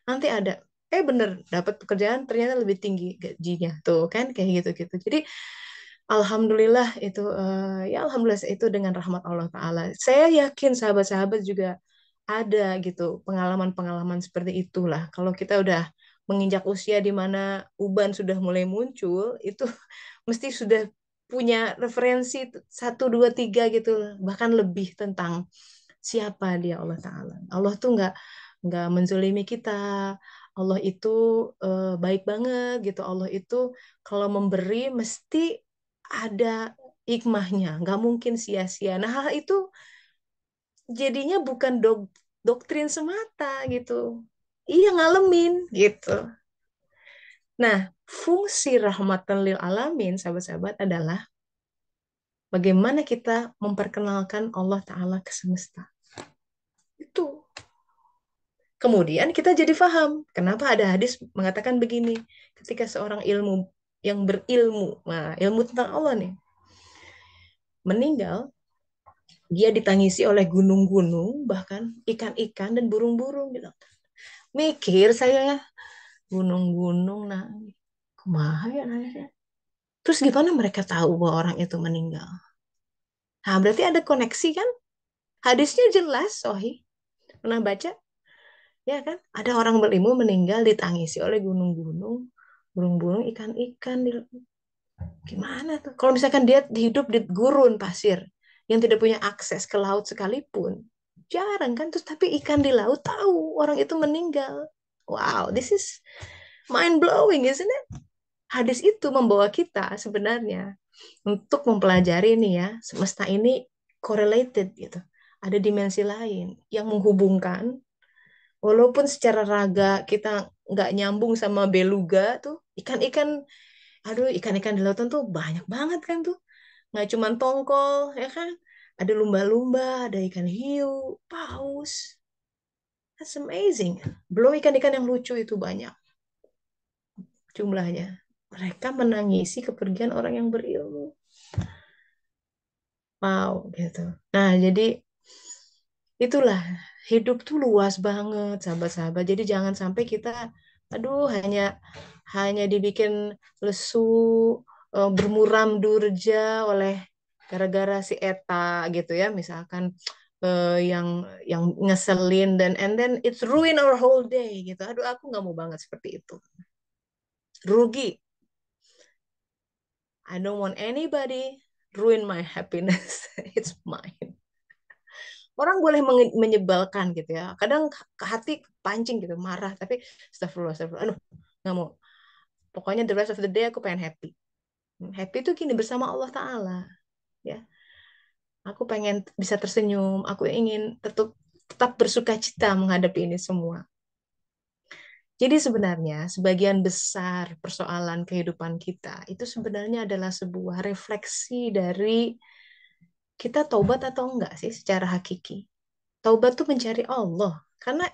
Nanti ada. Bener dapat pekerjaan ternyata lebih tinggi gajinya tuh kan kayak gitu-gitu. Jadi alhamdulillah itu ya alhamdulillah itu dengan rahmat Allah Ta'ala. Saya yakin sahabat-sahabat juga ada gitu pengalaman-pengalaman seperti itulah. Kalau kita udah menginjak usia di mana uban sudah mulai muncul, itu mesti sudah punya referensi satu dua tiga gitu, bahkan lebih tentang siapa dia Allah Ta'ala. Allah tuh nggak menzolimi kita. Allah itu baik banget gitu. Allah itu kalau memberi mesti ada hikmahnya, nggak mungkin sia-sia. Nah, hal itu jadinya bukan doktrin semata gitu. Iya ngalamin gitu. Nah, fungsi rahmatan lil alamin, sahabat-sahabat, adalah bagaimana kita memperkenalkan Allah Ta'ala ke semesta. Itu. Kemudian kita jadi paham kenapa ada hadis mengatakan begini. Ketika seorang ilmu yang berilmu, nah ilmu tentang Allah nih, meninggal, dia ditangisi oleh gunung-gunung, bahkan ikan-ikan dan burung-burung. Bilang, mikir saya ya, gunung-gunung, nah, kumaha ya nanya. Terus gimana mereka tahu bahwa orang itu meninggal? Nah, berarti ada koneksi kan? Hadisnya jelas, Sohi. Pernah baca? Ya kan? Ada orang berilmu meninggal ditangisi oleh gunung-gunung, burung-burung, ikan-ikan. Gimana tuh? Kalau misalkan dia hidup di gurun pasir yang tidak punya akses ke laut sekalipun, jarang kan? Terus tapi ikan di laut tahu orang itu meninggal. Wow, this is mind blowing, isn't it? Hadis itu membawa kita sebenarnya untuk mempelajari nih ya, semesta ini correlated gitu. Ada dimensi lain yang menghubungkan, walaupun secara raga kita nggak nyambung sama beluga tuh, ikan-ikan, aduh ikan-ikan di lautan tuh banyak banget kan tuh. Nggak cuma tongkol, ya kan? Ada lumba-lumba, ada ikan hiu, paus. That's amazing. Belum ikan-ikan yang lucu itu banyak jumlahnya. Mereka menangisi kepergian orang yang berilmu. Wow, gitu. Nah, jadi itulah hidup tuh luas banget, sahabat-sahabat. Jadi jangan sampai kita, aduh, hanya hanya dibikin lesu, bermuram durja oleh gara-gara si Eta gitu ya, misalkan yang ngeselin dan and then it's ruin our whole day gitu. Aduh, aku nggak mau banget seperti itu. Rugi. I don't want anybody ruin my happiness. It's mine. Orang boleh menyebalkan gitu ya. Kadang ke hati pancing gitu, marah. Tapi astagfirullah, astagfirullah. Aduh, nggak mau. Pokoknya the rest of the day aku pengen happy. Happy itu gini bersama Allah Ta'ala. Ya, aku pengen bisa tersenyum. Aku ingin tetap bersuka cita menghadapi ini semua. Jadi sebenarnya sebagian besar persoalan kehidupan kita itu sebenarnya adalah sebuah refleksi dari kita taubat atau enggak sih secara hakiki. Taubat tuh mencari Allah. Karena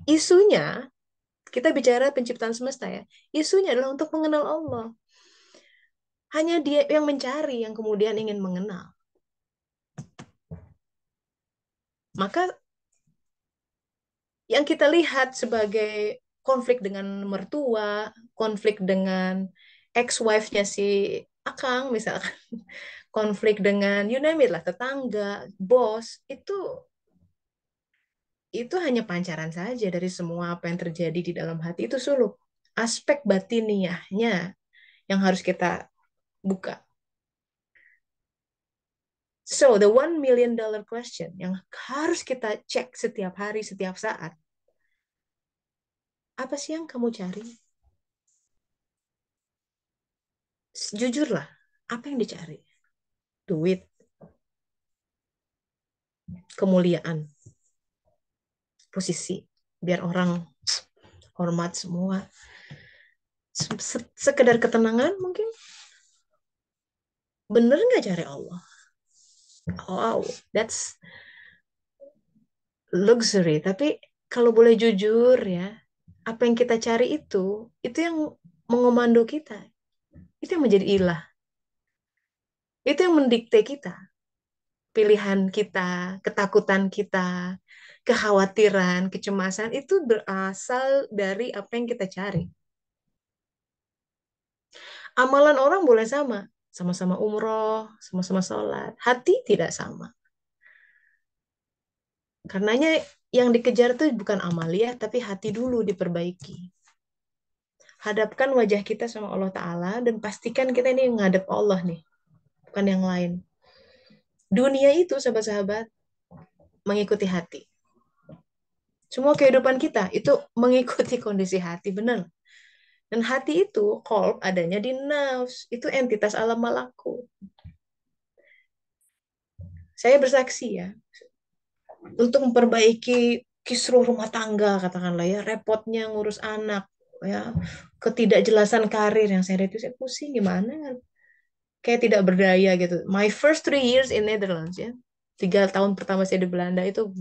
isunya, kita bicara penciptaan semesta ya, isunya adalah untuk mengenal Allah. Hanya dia yang mencari, yang kemudian ingin mengenal. Maka yang kita lihat sebagai konflik dengan mertua, konflik dengan ex-wife-nya si Akang misalkan, konflik dengan you name it lah, tetangga, bos, itu hanya pancaran saja dari semua apa yang terjadi di dalam hati itu suluk. Aspek batiniahnya yang harus kita buka. So, the $1 million question yang harus kita cek setiap hari, setiap saat. Apa sih yang kamu cari? Jujurlah, apa yang dicari? Duit, kemuliaan, posisi, biar orang hormat semua. Sekedar ketenangan mungkin? Bener nggak cari Allah? Wow, that's luxury. Tapi kalau boleh jujur ya, apa yang kita cari itu yang mengomando kita. Itu yang menjadi ilah. Itu yang mendikte kita. Pilihan kita, ketakutan kita, kekhawatiran, kecemasan itu berasal dari apa yang kita cari. Amalan orang boleh sama, sama-sama umroh, sama-sama sholat. Hati tidak sama. Karenanya yang dikejar tuh bukan amalia, tapi hati dulu diperbaiki. Hadapkan wajah kita sama Allah Ta'ala dan pastikan kita ini ngadep Allah nih, bukan yang lain. Dunia itu, sahabat-sahabat, mengikuti hati. Semua kehidupan kita itu mengikuti kondisi hati, benar. Dan hati itu, qalb, adanya di nafs. Itu entitas alam malakut. Saya bersaksi ya, untuk memperbaiki kisruh rumah tangga, katakanlah ya, repotnya ngurus anak, ya, ketidakjelasan karir yang saya lihat itu saya pusing gimana, kayak tidak berdaya gitu. My first 3 years in Netherlands ya, 3 tahun pertama saya di Belanda itu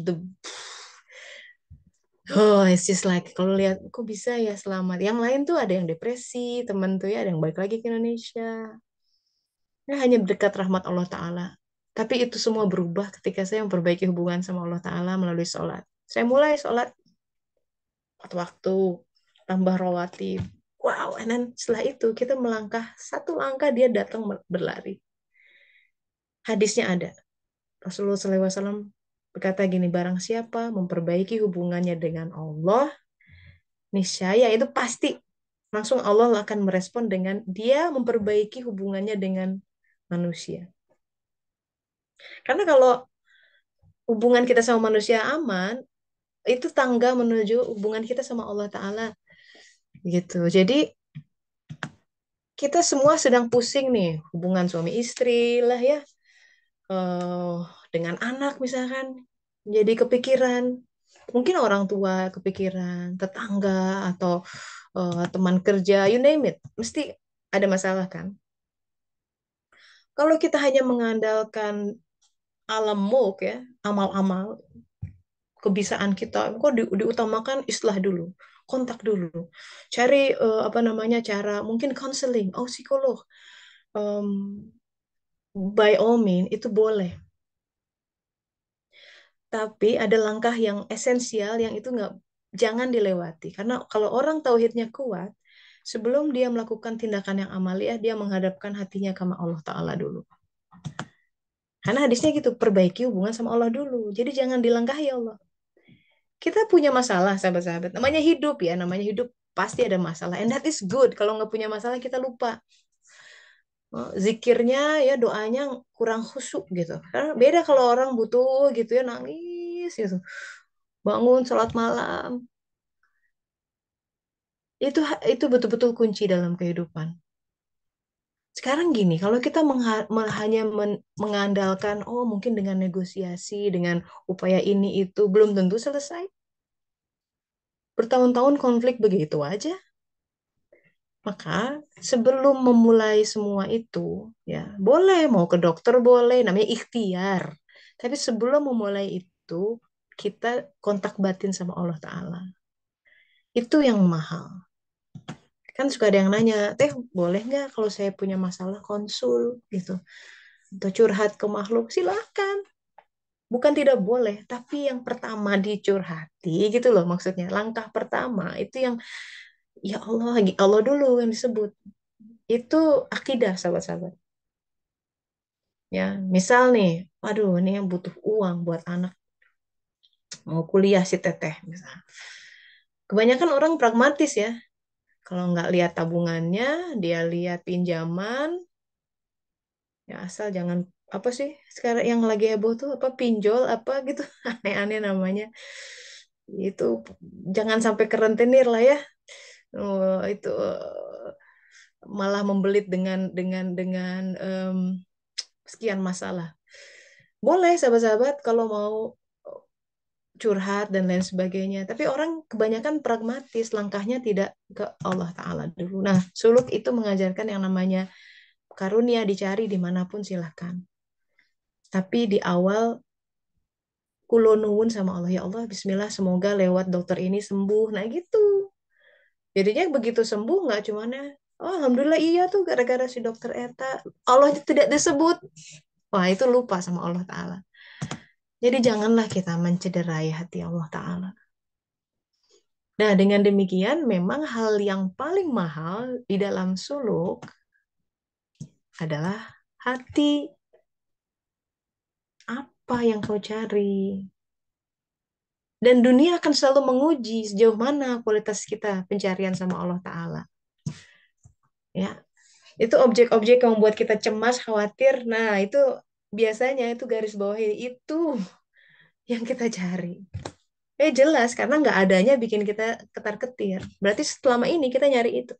it's just like kalau lihat kok bisa ya selamat. Yang lain tuh ada yang depresi, temen tuh ya ada yang balik lagi ke Indonesia. Ya, hanya berdekat rahmat Allah Ta'ala. Tapi itu semua berubah ketika saya memperbaiki hubungan sama Allah Ta'ala melalui sholat. Saya mulai sholat waktu tambah rawatib. Wow, and then setelah itu kita melangkah, satu langkah dia datang berlari. Hadisnya ada. Rasulullah SAW berkata gini, barang siapa memperbaiki hubungannya dengan Allah, niscaya itu pasti langsung Allah akan merespon dengan dia memperbaiki hubungannya dengan manusia. Karena kalau hubungan kita sama manusia aman, itu tangga menuju hubungan kita sama Allah Ta'ala. Gitu. Jadi kita semua sedang pusing nih, hubungan suami istri lah ya, eh, dengan anak misalkan, jadi kepikiran. Mungkin orang tua kepikiran, tetangga, atau teman kerja, you name it. Mesti ada masalah kan? Kalau kita hanya mengandalkan alam mulk ya, amal-amal, kebiasaan kita, kok diutamakan islah dulu, kontak dulu, cari apa namanya cara, mungkin counseling, oh psikolog, um, by all means itu boleh. Tapi ada langkah yang esensial yang itu nggak, jangan dilewati. Karena kalau orang tauhidnya kuat, sebelum dia melakukan tindakan yang amaliah, dia menghadapkan hatinya ke Allah Ta'ala dulu. Karena hadisnya gitu, perbaiki hubungan sama Allah dulu. Jadi jangan dilangkahi Allah. Kita punya masalah, sahabat-sahabat. Namanya hidup ya, namanya hidup pasti ada masalah. And that is good. Kalau nggak punya masalah, kita lupa. Zikirnya ya doanya kurang khusyuk gitu. Karena beda kalau orang butuh gitu ya nangis gitu. Bangun sholat malam. Itu betul-betul kunci dalam kehidupan. Sekarang gini, kalau kita hanya mengandalkan, oh mungkin dengan negosiasi, dengan upaya ini itu, belum tentu selesai. Bertahun-tahun konflik begitu aja. Maka sebelum memulai semua itu, ya boleh mau ke dokter boleh, namanya ikhtiar. Tapi sebelum memulai itu, kita kontak batin sama Allah Ta'ala. Itu yang mahal. Kan suka ada yang nanya, teh boleh nggak kalau saya punya masalah konsul gitu, atau curhat ke makhluk? Silakan. Bukan tidak boleh, tapi yang pertama dicurhati gitu loh maksudnya. Langkah pertama itu yang ya Allah, Allah dulu yang disebut. Itu akidah sahabat-sahabat. Ya, misal nih, waduh ini yang butuh uang buat anak mau kuliah si teteh misal. Kebanyakan orang pragmatis ya. Kalau nggak lihat tabungannya, dia lihat pinjaman, ya asal jangan apa sih sekarang yang lagi heboh tuh apa pinjol apa gitu aneh-aneh namanya itu, jangan sampai kerentenir lah ya. Itu malah membelit dengan sekian masalah. Boleh sahabat-sahabat kalau mau curhat dan lain sebagainya. Tapi orang kebanyakan pragmatis, langkahnya tidak ke Allah Ta'ala dulu. Nah, suluk itu mengajarkan yang namanya karunia dicari dimanapun silahkan. Tapi di awal kulonun sama Allah, ya Allah, Bismillah, semoga lewat dokter ini sembuh. Nah gitu. Jadinya begitu sembuh nggak cuman ya, oh, Alhamdulillah iya tuh gara-gara si dokter Eta. Allah tidak disebut. Wah itu lupa sama Allah Ta'ala. Jadi janganlah kita mencederai hati Allah Ta'ala. Nah, dengan demikian memang hal yang paling mahal di dalam suluk adalah hati. Apa yang kau cari? Dan dunia akan selalu menguji sejauh mana kualitas kita pencarian sama Allah Ta'ala. Ya, itu objek-objek yang membuat kita cemas, khawatir. Nah, itu biasanya itu garis bawah itu yang kita cari. Jelas, karena nggak adanya bikin kita ketar-ketir. Berarti selama ini kita nyari itu.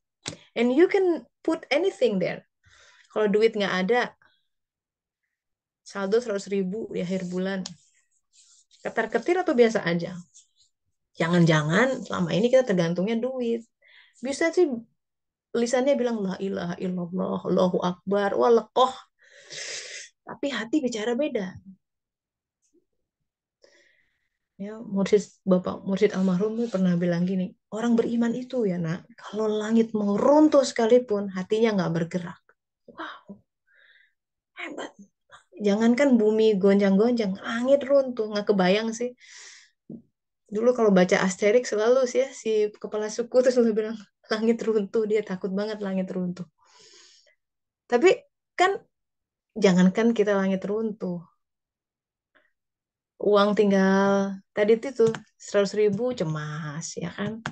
And you can put anything there. Kalau duit nggak ada, saldo 100.000 di akhir bulan. Ketar-ketir atau biasa aja? Jangan-jangan selama ini kita tergantungnya duit. Bisa sih lisannya bilang la ilaha illallah, Allahu Akbar, wah lekoh. Tapi hati bicara beda. Ya, Bapak Mursyid almarhum pernah bilang gini, orang beriman itu ya nak, kalau langit mau runtuh sekalipun, hatinya nggak bergerak. Wow, hebat. Jangankan bumi gonjang-gonjang, langit runtuh, nggak kebayang sih. Dulu kalau baca Asterix selalu sih ya, si kepala suku terus selalu bilang, langit runtuh, dia takut banget langit runtuh. Tapi kan jangankan kita langit runtuh, uang tinggal tadi itu tuh 100.000 cemas ya kan.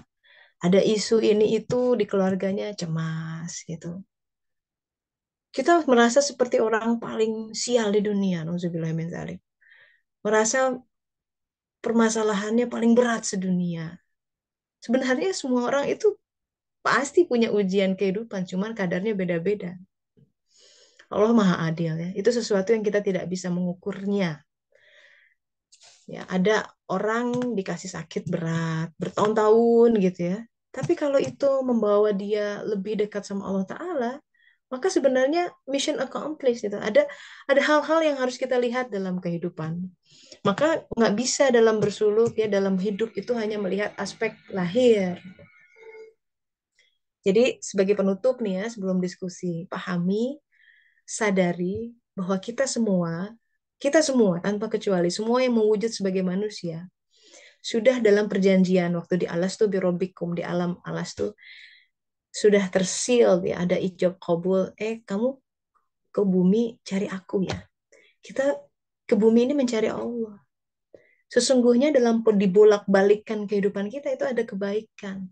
Ada isu ini itu di keluarganya cemas gitu. Kita merasa seperti orang paling sial di dunia, nauzubillah min dzalik. Merasa permasalahannya paling berat sedunia. Sebenarnya semua orang itu pasti punya ujian kehidupan, cuman kadarnya beda-beda. Allah Maha Adil ya. Itu sesuatu yang kita tidak bisa mengukurnya. Ya, ada orang dikasih sakit berat bertahun-tahun gitu ya. Tapi kalau itu membawa dia lebih dekat sama Allah Ta'ala, maka sebenarnya mission accomplished gitu. Ada hal-hal yang harus kita lihat dalam kehidupan. Maka nggak bisa dalam bersuluk ya dalam hidup itu hanya melihat aspek lahir. Jadi sebagai penutup nih ya sebelum diskusi, pahami, sadari bahwa kita semua tanpa kecuali semua yang mewujud sebagai manusia sudah dalam perjanjian waktu di Alastu birobikum di alam Alastu sudah terseal ya ada ijab kabul kamu ke bumi cari aku ya kita ke bumi ini mencari Allah sesungguhnya dalam dibolak-balikkan kehidupan kita itu ada kebaikan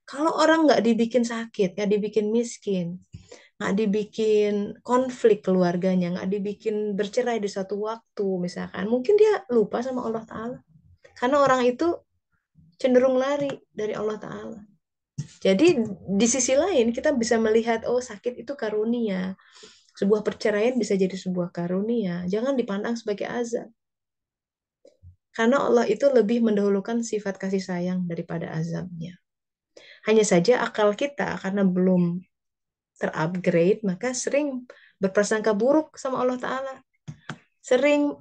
kalau orang nggak dibikin sakit nggak dibikin miskin nggak dibikin konflik keluarganya nggak dibikin bercerai di suatu waktu misalkan mungkin dia lupa sama Allah Ta'ala karena orang itu cenderung lari dari Allah Ta'ala. Jadi di sisi lain kita bisa melihat, oh sakit itu karunia. Sebuah perceraian bisa jadi sebuah karunia. Jangan dipandang sebagai azab. Karena Allah itu lebih mendahulukan sifat kasih sayang daripada azabnya. Hanya saja akal kita karena belum terupgrade, maka sering berprasangka buruk sama Allah Ta'ala. Sering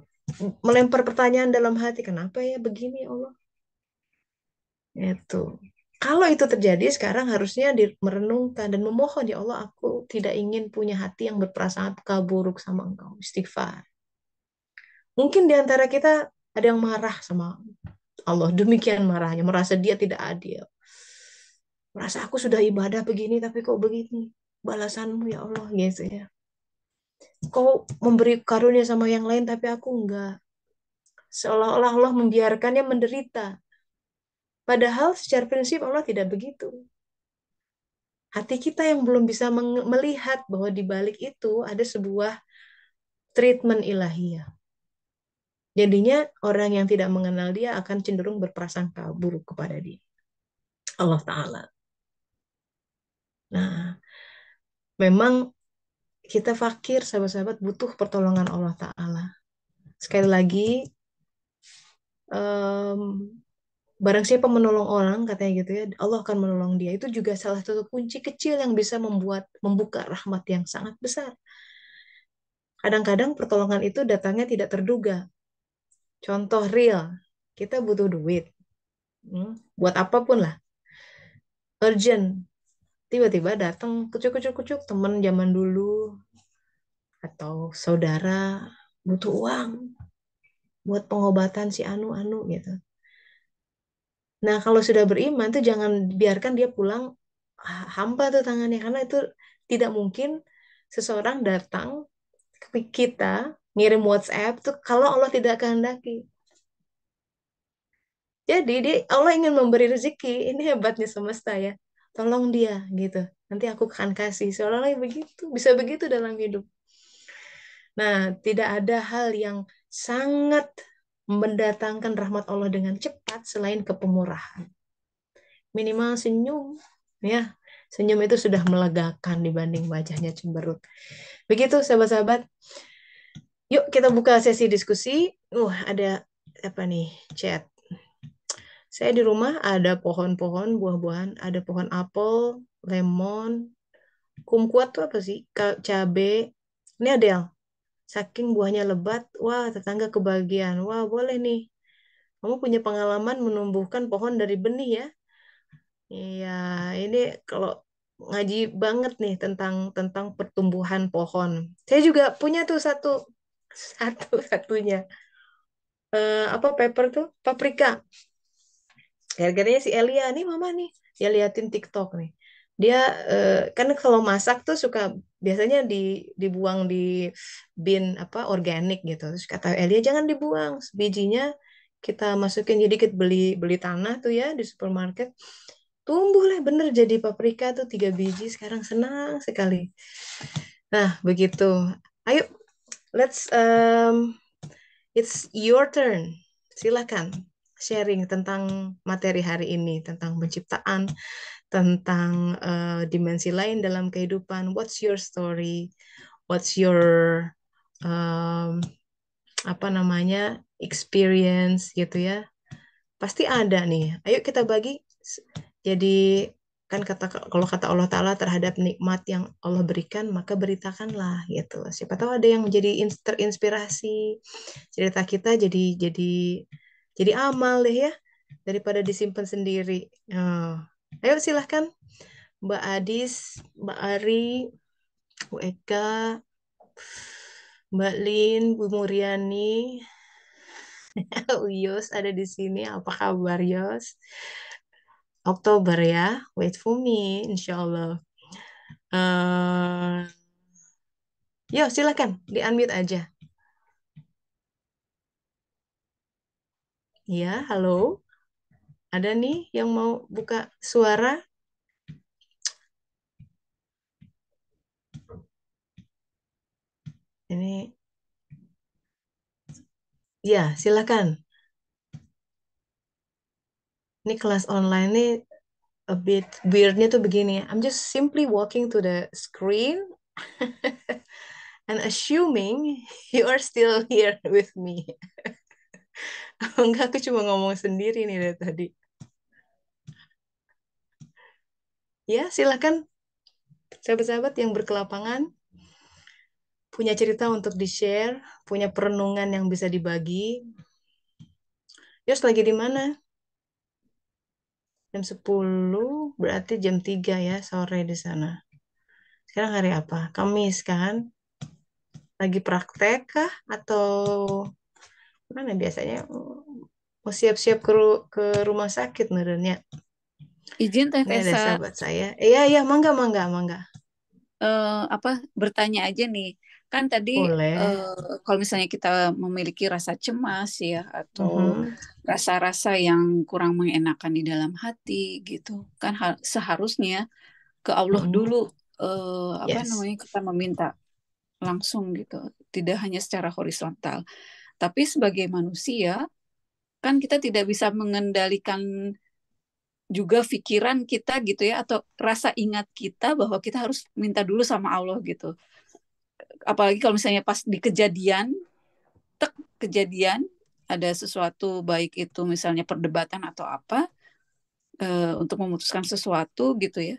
melempar pertanyaan dalam hati, kenapa ya begini Allah? Itu. Kalau itu terjadi, sekarang harusnya merenungkan dan memohon, ya Allah, aku tidak ingin punya hati yang berprasangka buruk sama Engkau. Istighfar. Mungkin di antara kita ada yang marah sama Allah, demikian marahnya, merasa dia tidak adil. Merasa aku sudah ibadah begini, tapi kok begini? Balasanmu ya Allah, gitu ya. Kau memberi karunia sama yang lain, tapi aku enggak. Seolah-olah Allah membiarkannya menderita. Padahal secara prinsip Allah tidak begitu. Hati kita yang belum bisa melihat bahwa di balik itu ada sebuah treatment ilahiyah. Jadinya orang yang tidak mengenal dia akan cenderung berprasangka buruk kepada dia. Allah Ta'ala. Nah, memang kita fakir, sahabat-sahabat, butuh pertolongan Allah Ta'ala. Sekali lagi, um, barang siapa menolong orang, katanya gitu ya, Allah akan menolong dia. Itu juga salah satu kunci kecil yang bisa membuka rahmat yang sangat besar. Kadang-kadang pertolongan itu datangnya tidak terduga. Contoh real, kita butuh duit. Buat apapun lah. Urgent. Tiba-tiba datang kucuk-kucuk-kucuk teman zaman dulu atau saudara butuh uang buat pengobatan si anu-anu gitu. Nah, kalau sudah beriman tuh jangan biarkan dia pulang hampa tuh tangannya karena itu tidak mungkin seseorang datang ke kita ngirim WhatsApp tuh kalau Allah tidak kehendaki. Jadi Allah ingin memberi rezeki. Ini hebatnya semesta ya. tolong dia gitu. Nanti aku akan kasih. Seolah-olah begitu, bisa begitu dalam hidup. Nah, tidak ada hal yang sangat mendatangkan rahmat Allah dengan cepat selain kepemurahan. Minimal senyum, ya. Senyum itu sudah melegakan dibanding wajahnya cemberut. Begitu, sahabat-sahabat. Yuk kita buka sesi diskusi. Ada apa nih? Chat. Saya di rumah ada pohon-pohon buah-buahan, ada pohon apel, lemon, kumquat tuh apa sih? Cabe. Ini Adele. Saking buahnya lebat, wah tetangga kebagian. Wah boleh nih. Kamu punya pengalaman menumbuhkan pohon dari benih ya? Iya, ini kalau ngaji banget nih tentang tentang pertumbuhan pohon. Saya juga punya tuh satunya. Apa pepper tuh? Paprika. Gara-garanya si Elia nih mama nih. Dia liatin TikTok nih. Dia kan kalau masak tuh suka biasanya dibuang di bin apa organik gitu. Terus kata Elia jangan dibuang. Bijinya kita masukin jadi kita beli beli tanah tuh ya di supermarket. Tumbuh lah bener jadi paprika tuh 3 biji sekarang senang sekali. Nah begitu. Ayo let's it's your turn. Silakan sharing tentang materi hari ini, tentang penciptaan, tentang dimensi lain dalam kehidupan. What's your story? What's your um, apa namanya experience gitu ya? Pasti ada nih. Ayo kita bagi. Jadi kan kalau kata Allah Ta'ala terhadap nikmat yang Allah berikan maka beritakanlah gitu. Siapa tahu ada yang menjadi terinspirasi cerita kita jadi amal deh ya daripada disimpan sendiri. Ayo silahkan Mbak Adis, Mbak Ari, Bu Eka, Mbak Lin, Bu Muriani, Yos ada di sini. Apa kabar Yos? Oktober ya, wait for me, insya Allah. Yo, silakan di-unmute aja. Ya, halo. Ada nih yang mau buka suara? Ini, ya, silakan. Ini kelas online nih a bit weirdnya tuh begini. I'm just simply walking to the screen and assuming you are still here with me. Enggak, aku cuma ngomong sendiri nih dari tadi. Ya, silakan sahabat-sahabat yang berkelapangan punya cerita untuk di-share, punya perenungan yang bisa dibagi. Yos lagi di mana? Jam 10, berarti jam 3 ya sore di sana. Sekarang hari apa? Kamis kan? Lagi praktek kah? Atau mana biasanya? Mau siap-siap ke rumah sakit merenya. Izin Teh Ini ada Tessa, sahabat saya. Iya, iya, mangga, mangga, mangga. apa bertanya aja nih. Kan tadi Boleh. kalau misalnya kita memiliki rasa cemas ya atau Mhm, rasa-rasa yang kurang mengenakan di dalam hati gitu, kan seharusnya ke Allah mhm. dulu apa Yes. namanya kita meminta langsung gitu, tidak hanya secara horizontal. Tapi sebagai manusia kan kita tidak bisa mengendalikan juga pikiran kita gitu ya atau rasa ingat kita bahwa kita harus minta dulu sama Allah gitu. Apalagi kalau misalnya pas di kejadian, tek kejadian ada sesuatu baik itu misalnya perdebatan atau apa untuk memutuskan sesuatu gitu ya.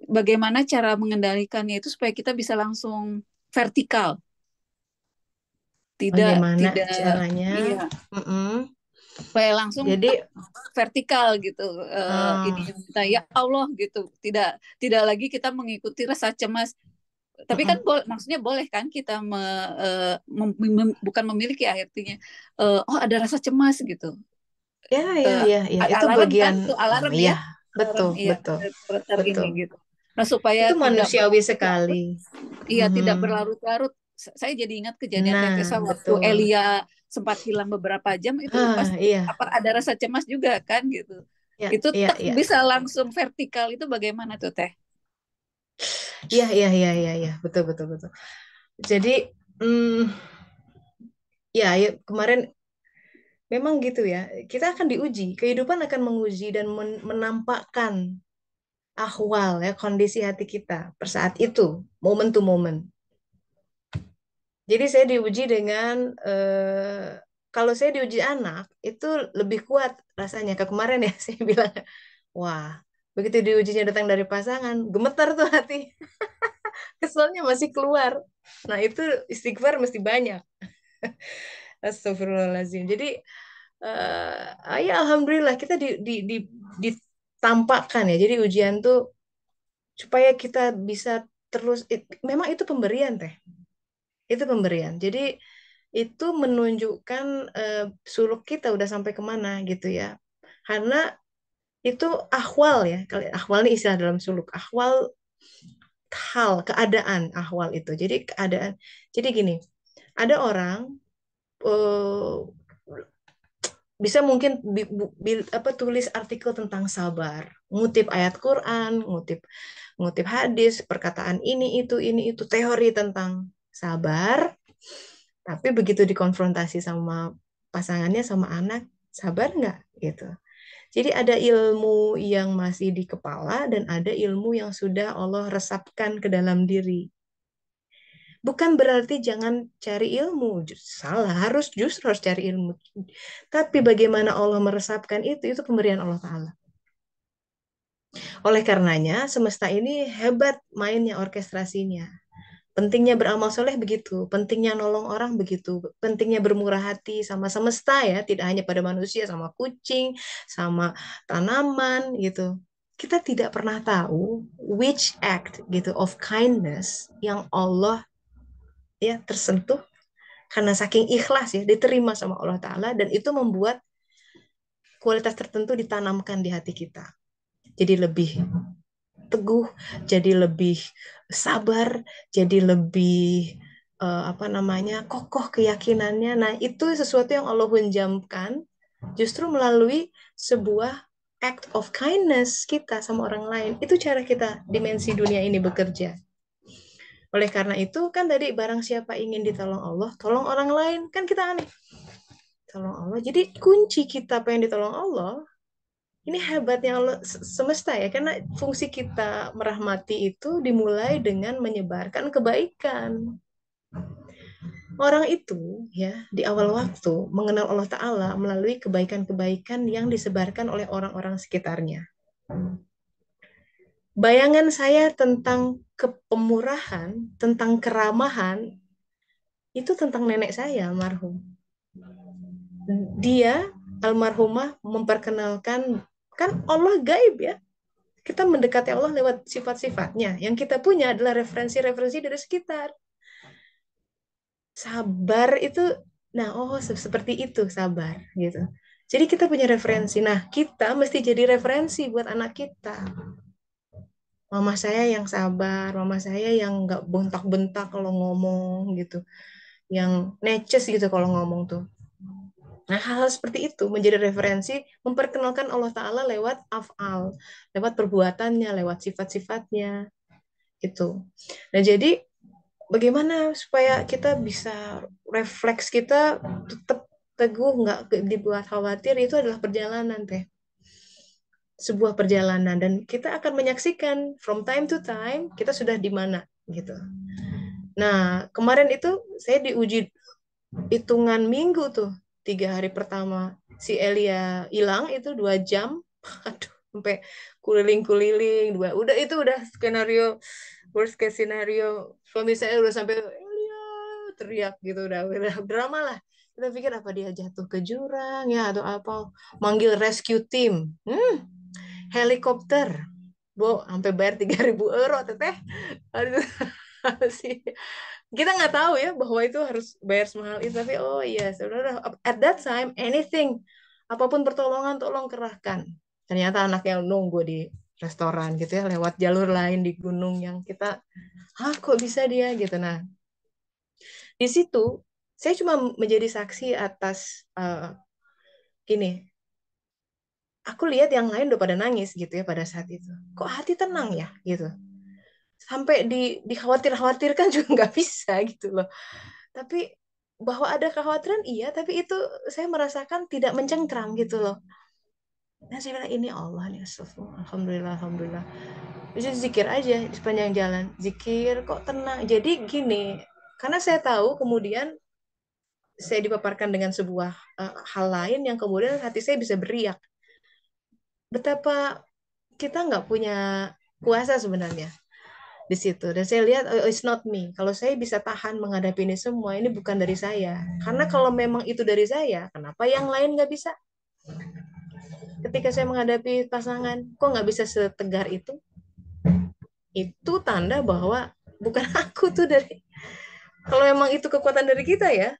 Bagaimana cara mengendalikannya itu supaya kita bisa langsung vertikal, tidak Bagaimana tidak caranya? iya, Mhm. supaya langsung tek Jadi, vertikal gitu ini eh, kita ya Allah gitu, tidak tidak lagi kita mengikuti rasa cemas. Tapi kan mhm. maksudnya boleh kan kita bukan memiliki artinya oh ada rasa cemas gitu. Ya, ya, Eh, ya, ya. Itu alarm kan bagian, tuh alarm ya ya, alarm betul, iya betul, ini betul. gitu. Nah supaya Itu tidak manusiawi sekali. berlarut-larut, iya Mhm. tidak berlarut-larut. Saya jadi ingat kejadian Teh Tessa Nah, waktu betul. Elia sempat hilang beberapa jam itu Ah, pasti iya. apa ada rasa cemas juga kan gitu. Ya, Itu ya, tek ya. bisa langsung vertikal itu bagaimana tuh Teh? Iya, iya, iya, iya, iya. Betul, betul, betul. Jadi, hmm, ya, ya, kemarin memang gitu ya. Kita akan diuji. Kehidupan akan menguji dan menampakkan ahwal ya, kondisi hati kita per saat itu, moment to moment. Jadi saya diuji dengan kalau saya diuji anak itu lebih kuat rasanya. Ke kemarin ya saya bilang, wah, begitu diujinya datang dari pasangan, gemetar tuh hati, keselnya masih keluar. Nah itu istighfar mesti banyak. Astagfirullahaladzim. Jadi ya alhamdulillah kita ditampakkan ya. Jadi ujian tuh supaya kita bisa terus. Memang itu pemberian teh. Itu pemberian. Jadi itu menunjukkan suluk kita udah sampai kemana gitu ya. Karena itu ahwal ya. Kalau ahwal ini istilah dalam suluk. Ahwal hal, keadaan ahwal itu. Jadi keadaan. Jadi gini, ada orang eh, bisa mungkin tulis artikel tentang sabar, ngutip ayat Quran, ngutip ngutip hadis, perkataan ini itu teori tentang sabar, tapi begitu dikonfrontasi sama pasangannya sama anak, sabar nggak gitu. Jadi ada ilmu yang masih di kepala dan ada ilmu yang sudah Allah resapkan ke dalam diri. Bukan berarti jangan cari ilmu, salah, justru harus cari ilmu. Tapi bagaimana Allah meresapkan itu pemberian Allah Ta'ala. Oleh karenanya, semesta ini hebat mainnya orkestrasinya. Pentingnya beramal soleh begitu, pentingnya nolong orang begitu, pentingnya bermurah hati sama semesta ya, tidak hanya pada manusia, sama kucing, sama tanaman gitu. Kita tidak pernah tahu which act gitu of kindness yang Allah ya tersentuh karena saking ikhlas ya diterima sama Allah Ta'ala dan itu membuat kualitas tertentu ditanamkan di hati kita. Jadi lebih teguh, jadi lebih sabar, jadi lebih apa namanya kokoh keyakinannya. Nah itu sesuatu yang Allah hunjamkan justru melalui sebuah act of kindness kita sama orang lain. Itu cara kita dimensi dunia ini bekerja. Oleh karena itu kan tadi barang siapa ingin ditolong Allah, tolong orang lain. Kan kita aneh, tolong Allah. Jadi kunci kita pengen ditolong Allah, ini hebatnya Allah semesta ya, karena fungsi kita merahmati itu dimulai dengan menyebarkan kebaikan. Orang itu ya di awal waktu mengenal Allah Ta'ala melalui kebaikan-kebaikan yang disebarkan oleh orang-orang sekitarnya. Bayangan saya tentang kepemurahan, tentang keramahan, itu tentang nenek saya, almarhum. Dia, almarhumah, memperkenalkan, kan Allah gaib ya, kita mendekati Allah lewat sifat-sifatnya. Yang kita punya adalah referensi-referensi dari sekitar. Sabar itu, nah oh seperti itu sabar gitu. Jadi kita punya referensi. Nah kita mesti jadi referensi buat anak kita. Mama saya yang sabar, mama saya yang nggak bentak-bentak kalau ngomong gitu, yang neces gitu kalau ngomong tuh. Nah, hal-hal seperti itu menjadi referensi memperkenalkan Allah Ta'ala lewat af'al, lewat perbuatannya, lewat sifat-sifatnya, gitu. Nah, jadi bagaimana supaya kita bisa refleks kita tetap teguh, nggak dibuat khawatir, itu adalah perjalanan, Teh. Sebuah perjalanan. Dan kita akan menyaksikan from time to time, kita sudah di mana, gitu. Nah, kemarin itu saya diuji hitungan minggu tuh, 3 hari pertama. Si Elia hilang itu 2 jam, aduh, sampai kuliling-kuliling, udah itu udah skenario worst case scenario, suami saya udah sampai Elia teriak gitu, udah drama lah. Kita pikir apa dia jatuh ke jurang ya atau apa, manggil rescue team, helikopter, sampai bayar 3.000 euro teteh. Aduh, sih kita nggak tahu ya bahwa itu harus bayar semahal itu, tapi oh iya saudara, at that time anything, apapun pertolongan tolong kerahkan. Ternyata anaknya nunggu di restoran gitu ya, lewat jalur lain di gunung yang kita, kok bisa dia gitu. Nah di situ saya cuma menjadi saksi atas gini, aku lihat yang lain udah pada nangis gitu ya pada saat itu. Kok hati tenang ya gitu. Sampai dikhawatir-khawatirkan juga nggak bisa gitu loh. Tapi bahwa ada kekhawatiran iya, tapi itu saya merasakan tidak mencengkram gitu loh. Dan saya bilang ini Allah nih, astagfirullah, alhamdulillah, alhamdulillah. Bisa zikir aja di sepanjang jalan, zikir kok tenang. Jadi gini, karena saya tahu kemudian saya dipaparkan dengan sebuah hal lain yang kemudian hati saya bisa beriak. Betapa kita nggak punya kuasa sebenarnya di situ. Dan saya lihat, oh, it's not me. Kalau saya bisa tahan menghadapi ini semua, ini bukan dari saya. Karena kalau memang itu dari saya, kenapa yang lain nggak bisa? Ketika saya menghadapi pasangan, kok nggak bisa setegar itu? Itu tanda bahwa bukan aku tuh dari. Kalau memang itu kekuatan dari kita ya,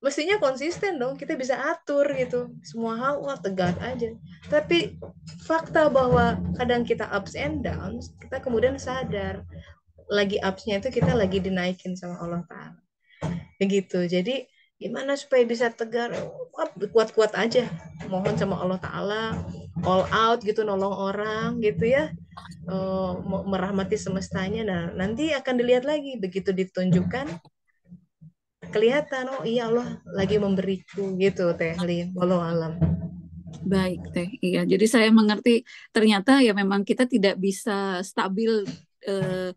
mestinya konsisten dong. Kita bisa atur gitu. Semua hal, wah tegar aja. Tapi fakta bahwa kadang kita ups and downs, kita kemudian sadar lagi upsnya itu kita lagi dinaikin sama Allah Ta'ala. Begitu. Jadi gimana supaya bisa tegar? Kuat-kuat aja. Mohon sama Allah Ta'ala, all out gitu, nolong orang gitu ya. Merahmati semestanya. Nah, nanti akan dilihat lagi. Begitu ditunjukkan, kelihatan, oh iya Allah lagi memberiku gitu, Teh Lin. Walau alam. Baik, Teh. Iya, jadi saya mengerti ternyata ya memang kita tidak bisa stabil eh,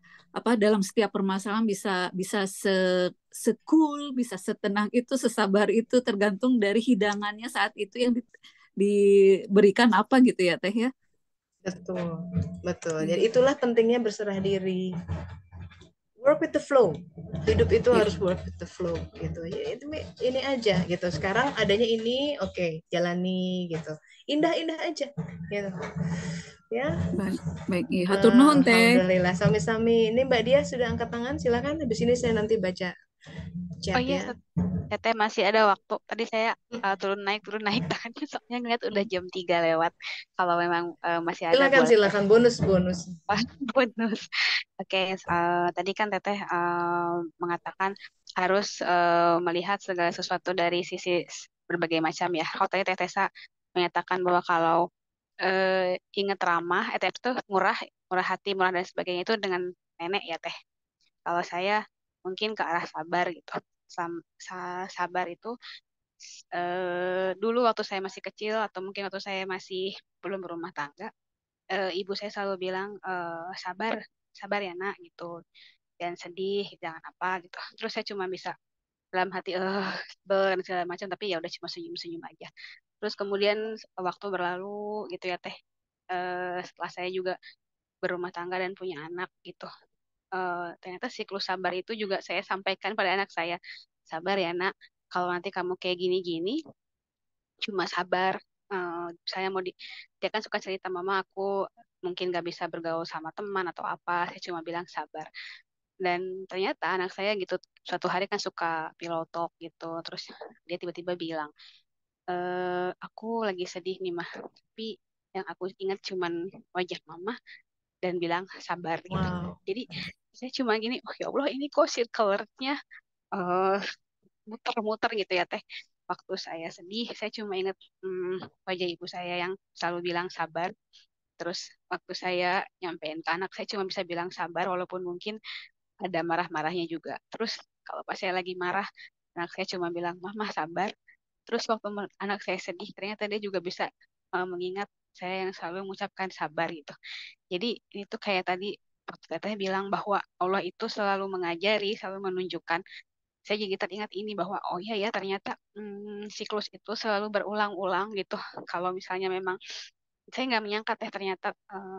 dalam setiap permasalahan bisa bisa cool, bisa setenang itu, sesabar itu tergantung dari hidangannya saat itu yang diberikan apa gitu ya, Teh ya. Betul, betul. Jadi Iya. itulah pentingnya berserah diri. Work with the flow. Hidup itu Iya, harus work with the flow gitu. Ya itu ini aja gitu. Sekarang adanya ini, oke, jalani gitu. Indah-indah aja gitu. Ya, baik. Baik, iya. Hatur nuhun, Teh. alhamdulillah. Sami-sami. Ini Mbak Dia sudah angkat tangan. Silakan. Habis ini saya nanti baca Oh chat iya, ya. Teteh masih ada waktu. Tadi saya turun naik tangannya soalnya ngeliat udah jam 3 lewat. Kalau memang masih ada Silakan, boleh. silakan. Bonus, bonus. Wah, bonus. Oke, tadi kan Teteh mengatakan harus melihat segala sesuatu dari sisi berbagai macam ya. Kalau tadi Teteh Sa menyatakan bahwa kalau ingat ramah, itu murah, murah hati, murah dan sebagainya itu dengan nenek ya Teh. Kalau saya mungkin ke arah sabar gitu. Sabar itu dulu waktu saya masih kecil atau mungkin waktu saya masih belum berumah tangga, ibu saya selalu bilang sabar, sabar ya nak gitu, dan sedih jangan apa gitu. Terus saya cuma bisa dalam hati dan segala macam, tapi ya udah cuma senyum-senyum aja. Terus kemudian waktu berlalu gitu ya teh, setelah saya juga berumah tangga dan punya anak gitu, ternyata siklus sabar itu juga saya sampaikan pada anak saya. Sabar ya nak, kalau nanti kamu kayak gini-gini, cuma sabar. Saya mau dia kan suka cerita mama aku mungkin gak bisa bergaul sama teman atau apa. Saya cuma bilang sabar. Dan ternyata anak saya gitu suatu hari kan suka pillow talk gitu. Terus dia tiba-tiba bilang, aku lagi sedih nih mah. Tapi yang aku ingat cuman wajah mama dan bilang sabar gitu. Wow. Jadi saya cuma gini, oh ya Allah ini kok circle-nya eh, muter-muter gitu ya teh. Waktu saya sedih, saya cuma ingat wajah ibu saya yang selalu bilang sabar. Terus waktu saya nyampein ke anak, saya cuma bisa bilang sabar walaupun mungkin ada marah-marahnya juga. Terus kalau pas saya lagi marah, anak saya cuma bilang, Mama sabar. Terus waktu anak saya sedih, ternyata dia juga bisa mengingat saya yang selalu mengucapkan sabar gitu. Jadi ini tuh kayak tadi katanya bilang bahwa Allah itu selalu mengajari, selalu menunjukkan. Saya jadi teringat ini bahwa oh iya ya ternyata siklus itu selalu berulang-ulang gitu. Kalau misalnya memang saya nggak menyangka ternyata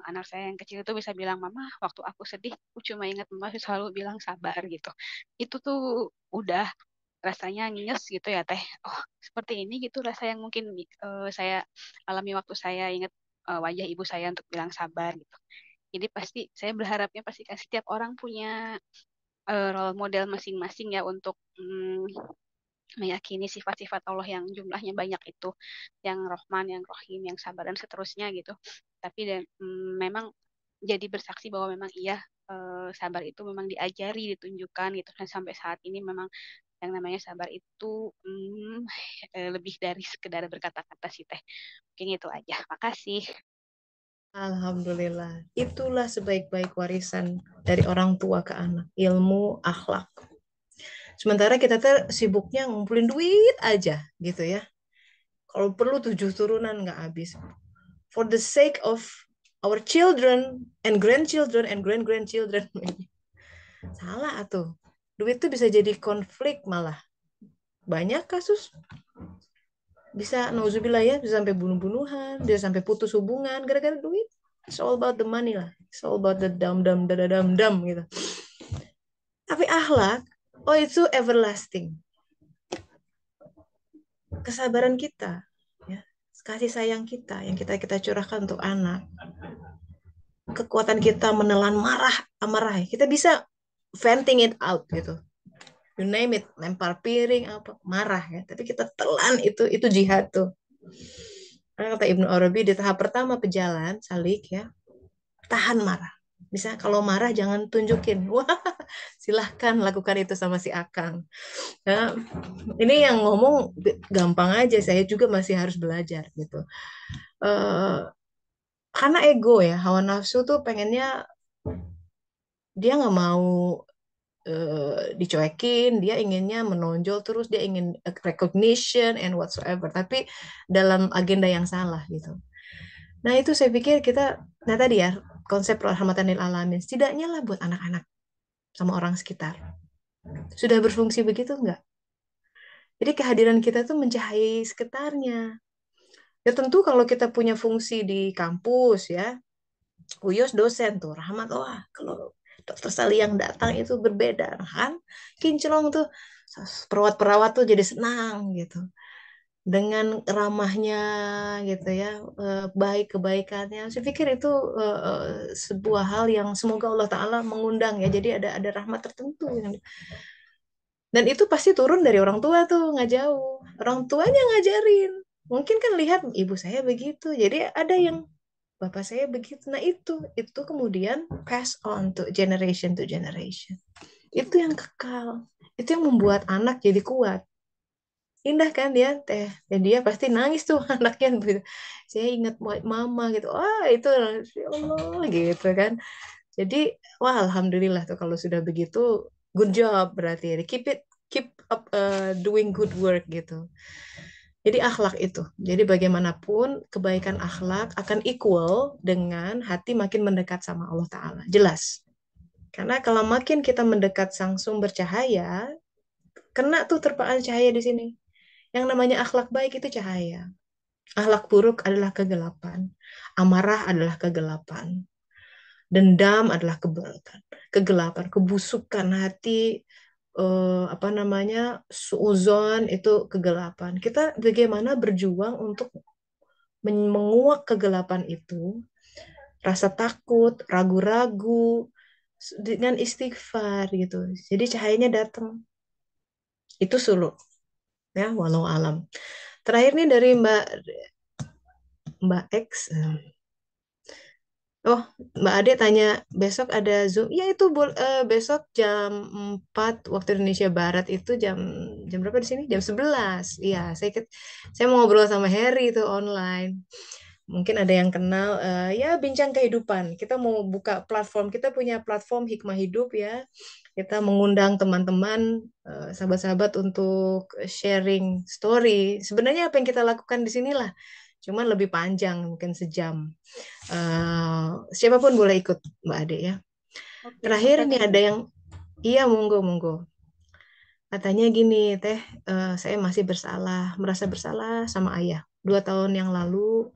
anak saya yang kecil itu bisa bilang mama waktu aku sedih aku cuma ingat mama selalu bilang sabar gitu. Itu tuh udah rasanya nyes gitu ya teh. Oh seperti ini gitu rasa yang mungkin saya alami waktu saya ingat wajah ibu saya untuk bilang sabar gitu. Jadi pasti saya berharapnya pasti kan setiap orang punya role model masing-masing ya untuk meyakini sifat-sifat Allah yang jumlahnya banyak itu, yang Rohman, yang Rohim, yang sabar dan seterusnya gitu. Tapi memang jadi bersaksi bahwa memang iya sabar itu memang diajari, ditunjukkan gitu dan sampai saat ini memang yang namanya sabar itu lebih dari sekedar berkata-kata sih Teh. Mungkin itu aja. Makasih. Alhamdulillah. Itulah sebaik-baik warisan dari orang tua ke anak, ilmu, akhlak. Sementara kita tuh sibuknya ngumpulin duit aja gitu ya. Kalau perlu 7 turunan nggak habis. For the sake of our children and grand-grandchildren. Salah tuh. Duit tuh bisa jadi konflik malah. Banyak kasus. Bisa, nauzubillah ya, bisa sampai bunuh-bunuhan, bisa sampai putus hubungan gara-gara duit. It's all about the money lah. It's all about the dam-dam, dadadam-dam gitu. Tapi akhlak, oh itu everlasting. Kesabaran kita, ya, kasih sayang kita yang kita curahkan untuk anak, kekuatan kita menelan amarah, kita bisa venting it out gitu. You name it, lempar piring apa, marah ya. Tapi kita telan itu jihad tuh. Karena kata Ibnu Arabi di tahap pertama pejalan salik ya, tahan marah. Misalnya kalau marah jangan tunjukin. Wah, silahkan lakukan itu sama si Akang. Nah, ini yang ngomong gampang aja, saya juga masih harus belajar gitu. Karena ego ya, hawa nafsu tuh pengennya dia nggak mau dicuekin, dia inginnya menonjol terus, dia ingin recognition and whatsoever, tapi dalam agenda yang salah gitu. Nah itu saya pikir kita, nah tadi ya konsep rahmatan lil alamin, setidaknya lah buat anak-anak sama orang sekitar. Sudah berfungsi begitu enggak? Jadi kehadiran kita tuh mencahayai sekitarnya. Ya tentu kalau kita punya fungsi di kampus ya, Uyos dosen tuh, Rahmat, wah kalau dokter Sali yang datang itu berbeda kan, kinclong tuh perawat-perawat tuh jadi senang gitu dengan ramahnya gitu ya, baik kebaikannya. Saya pikir itu sebuah hal yang semoga Allah Taala mengundang ya. Jadi ada rahmat tertentu dan itu pasti turun dari orang tua tuh nggak jauh. Orang tuanya ngajarin. Mungkin kan lihat ibu saya begitu, jadi ada yang bapak saya begitu. Nah itu kemudian pass on to generation. Itu yang kekal. Itu yang membuat anak jadi kuat. Indah kan dia teh. Dan dia pasti nangis tuh anaknya begitu. Saya ingat mama gitu. Wah itu ya Allah gitu kan. Jadi wah alhamdulillah tuh kalau sudah begitu, good job berarti. Keep up doing good work gitu. Jadi akhlak itu. Jadi bagaimanapun kebaikan akhlak akan equal dengan hati makin mendekat sama Allah Ta'ala. Jelas. Karena kalau makin kita mendekat sang sumber cahaya, kena tuh terpaan cahaya di sini. Yang namanya akhlak baik itu cahaya. Akhlak buruk adalah kegelapan. Amarah adalah kegelapan. Dendam adalah kegelapan, kebusukan hati, apa namanya, suuzon itu kegelapan. Kita bagaimana berjuang untuk menguak kegelapan itu, rasa takut, ragu-ragu dengan istighfar gitu. Jadi cahayanya datang. Itu suluk ya, walau alam. Terakhir nih dari Mbak X. Oh, Mbak Ade tanya besok ada Zoom. Ya itu besok jam 4 waktu Indonesia Barat itu jam jam berapa di sini? Jam 11. Iya, saya mau ngobrol sama Harry itu online. Mungkin ada yang kenal ya bincang kehidupan. Kita mau buka platform, kita punya platform Hikmah Hidup ya. Kita mengundang teman-teman, sahabat-sahabat untuk sharing story. Sebenarnya apa yang kita lakukan di sinilah, cuman lebih panjang, mungkin sejam. Siapapun boleh ikut, Mbak Ade ya. Oke, Terakhir nih makasih. ada yang, iya monggo. Katanya gini, Teh, saya masih merasa bersalah sama ayah. 2 tahun yang lalu,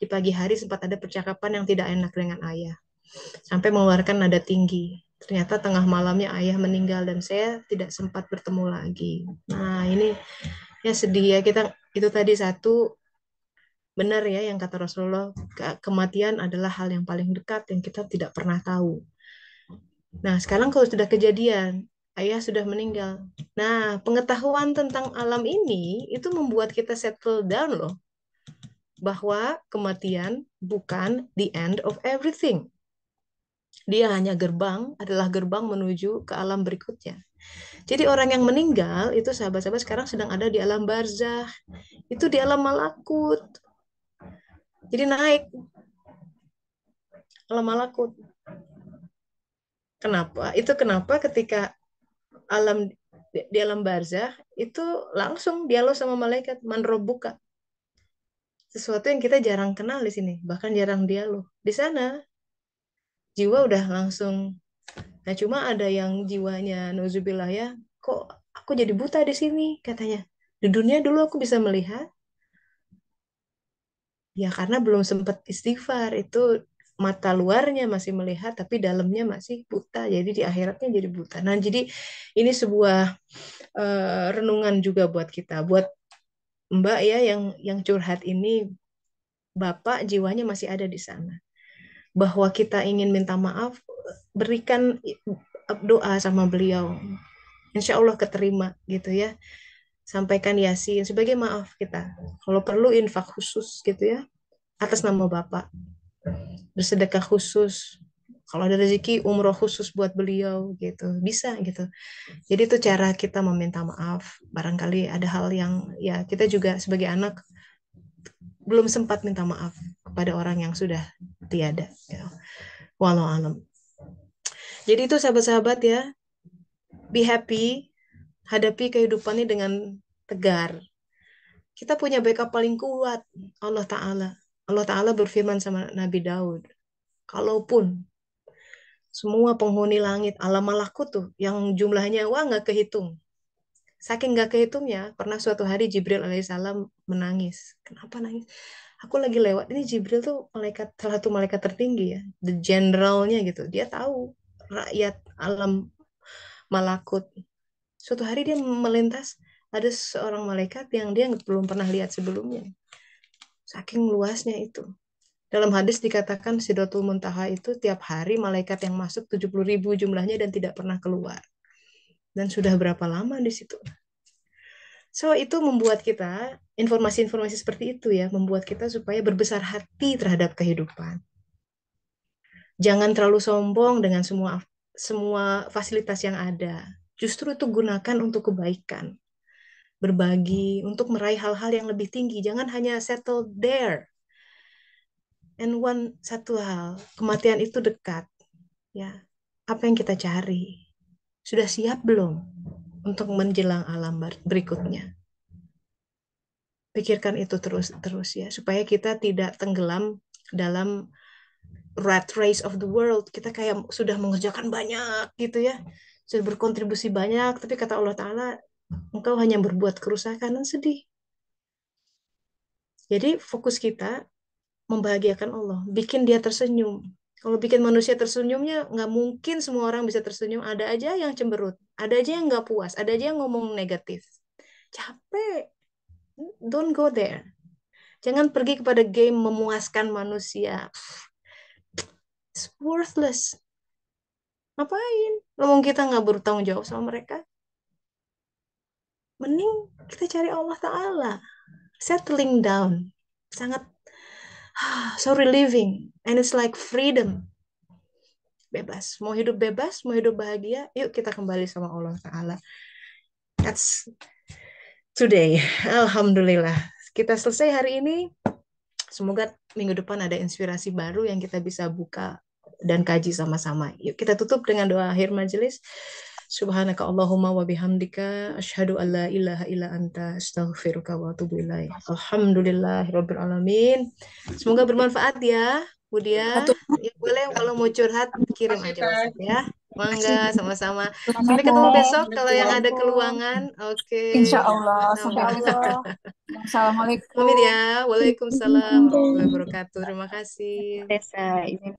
di pagi hari sempat ada percakapan yang tidak enak dengan ayah. Sampai mengeluarkan nada tinggi. Ternyata tengah malamnya ayah meninggal dan saya tidak sempat bertemu lagi. Nah ini ya sedih ya, kita itu tadi satu, benar ya yang kata Rasulullah, kematian adalah hal yang paling dekat yang kita tidak pernah tahu. Nah, sekarang kalau sudah kejadian, ayah sudah meninggal. Nah, pengetahuan tentang alam ini itu membuat kita settle down loh, bahwa kematian bukan the end of everything. Dia hanya adalah gerbang menuju ke alam berikutnya. Jadi orang yang meninggal itu sahabat-sahabat sekarang sedang ada di alam barzah, itu di alam malakut. Jadi naik alam malakut. Kenapa? Itu kenapa ketika alam di alam barzah itu langsung dialog sama malaikat, man robbuka. Sesuatu yang kita jarang kenal di sini, bahkan jarang dialog. Di sana jiwa udah langsung. Nah, cuma ada yang jiwanya nauzubillah ya, kok aku jadi buta di sini katanya. Di dunia dulu aku bisa melihat, ya karena belum sempat istighfar, itu mata luarnya masih melihat tapi dalamnya masih buta. Jadi di akhiratnya jadi buta. Nah, jadi ini sebuah renungan juga buat kita, buat Mbak ya yang curhat ini, Bapak jiwanya masih ada di sana. Bahwa kita ingin minta maaf, berikan doa sama beliau. Insya Allah keterima gitu ya. Sampaikan Yasin sebagai maaf kita. Kalau perlu infak khusus gitu ya, atas nama Bapak. Bersedekah khusus. Kalau ada rezeki umroh khusus buat beliau gitu. Bisa gitu. Jadi itu cara kita meminta maaf. Barangkali ada hal yang ya kita juga sebagai anak belum sempat minta maaf kepada orang yang sudah tiada. Gitu. Walau alam. Jadi itu sahabat-sahabat ya, be happy, hadapi kehidupan ini dengan tegar. Kita punya backup paling kuat, Allah Ta'ala. Allah Ta'ala berfirman sama Nabi Daud, kalaupun semua penghuni langit, alam malakut tuh, yang jumlahnya wah nggak kehitung. Saking nggak kehitungnya, pernah suatu hari Jibril alaihissalam menangis. Kenapa nangis? Aku lagi lewat, ini Jibril tuh salah satu malaikat tertinggi ya, the generalnya gitu. Dia tahu rakyat alam malakut. Suatu hari dia melintas, ada seorang malaikat yang dia belum pernah lihat sebelumnya. Saking luasnya itu. Dalam hadis dikatakan Sidratul Muntaha itu tiap hari malaikat yang masuk 70.000 jumlahnya dan tidak pernah keluar. Dan sudah berapa lama di situ. So itu membuat kita, informasi-informasi seperti itu ya, membuat kita supaya berbesar hati terhadap kehidupan. Jangan terlalu sombong dengan semua fasilitas yang ada. Justru itu gunakan untuk kebaikan. Berbagi, untuk meraih hal-hal yang lebih tinggi. Jangan hanya settle there. And satu hal, kematian itu dekat. Ya, apa yang kita cari? Sudah siap belum untuk menjelang alam berikutnya? Pikirkan itu terus ya, supaya kita tidak tenggelam dalam rat race of the world. Kita kayak sudah mengerjakan banyak gitu ya, sudah berkontribusi banyak, tapi kata Allah Ta'ala, engkau hanya berbuat kerusakan dan sedih. Jadi fokus kita membahagiakan Allah, bikin dia tersenyum. Kalau bikin manusia tersenyumnya, nggak mungkin semua orang bisa tersenyum. Ada aja yang cemberut, ada aja yang nggak puas, ada aja yang ngomong negatif. Capek. Don't go there. Jangan pergi kepada game memuaskan manusia. It's worthless. Ngapain? Ngomong kita nggak bertanggung jawab sama mereka. Mending kita cari Allah Ta'ala. Settling down. Sangat so relieving. And it's like freedom. Bebas. Mau hidup bebas, mau hidup bahagia, yuk kita kembali sama Allah Ta'ala. That's today. Alhamdulillah. Kita selesai hari ini. Semoga minggu depan ada inspirasi baru yang kita bisa buka dan kaji sama-sama. Yuk kita tutup dengan doa akhir majelis. Subhanaka Allahumma wa bihamdika asyhadu an la ilaha illa anta astaghfiruka wa atubu ilaik. Alhamdulillahirabbil alamin. Semoga bermanfaat ya, Budia. Ya, boleh kalau mau curhat kirim aja WhatsApp ya. Mangga sama-sama. Sampai ketemu besok kalau yang ada keluangan. Oke. Insya Allah. Sama. Assalamualaikum. Pamit ya. Waalaikumsalam warahmatullahi wabarakatuh. Terima kasih. Desa ini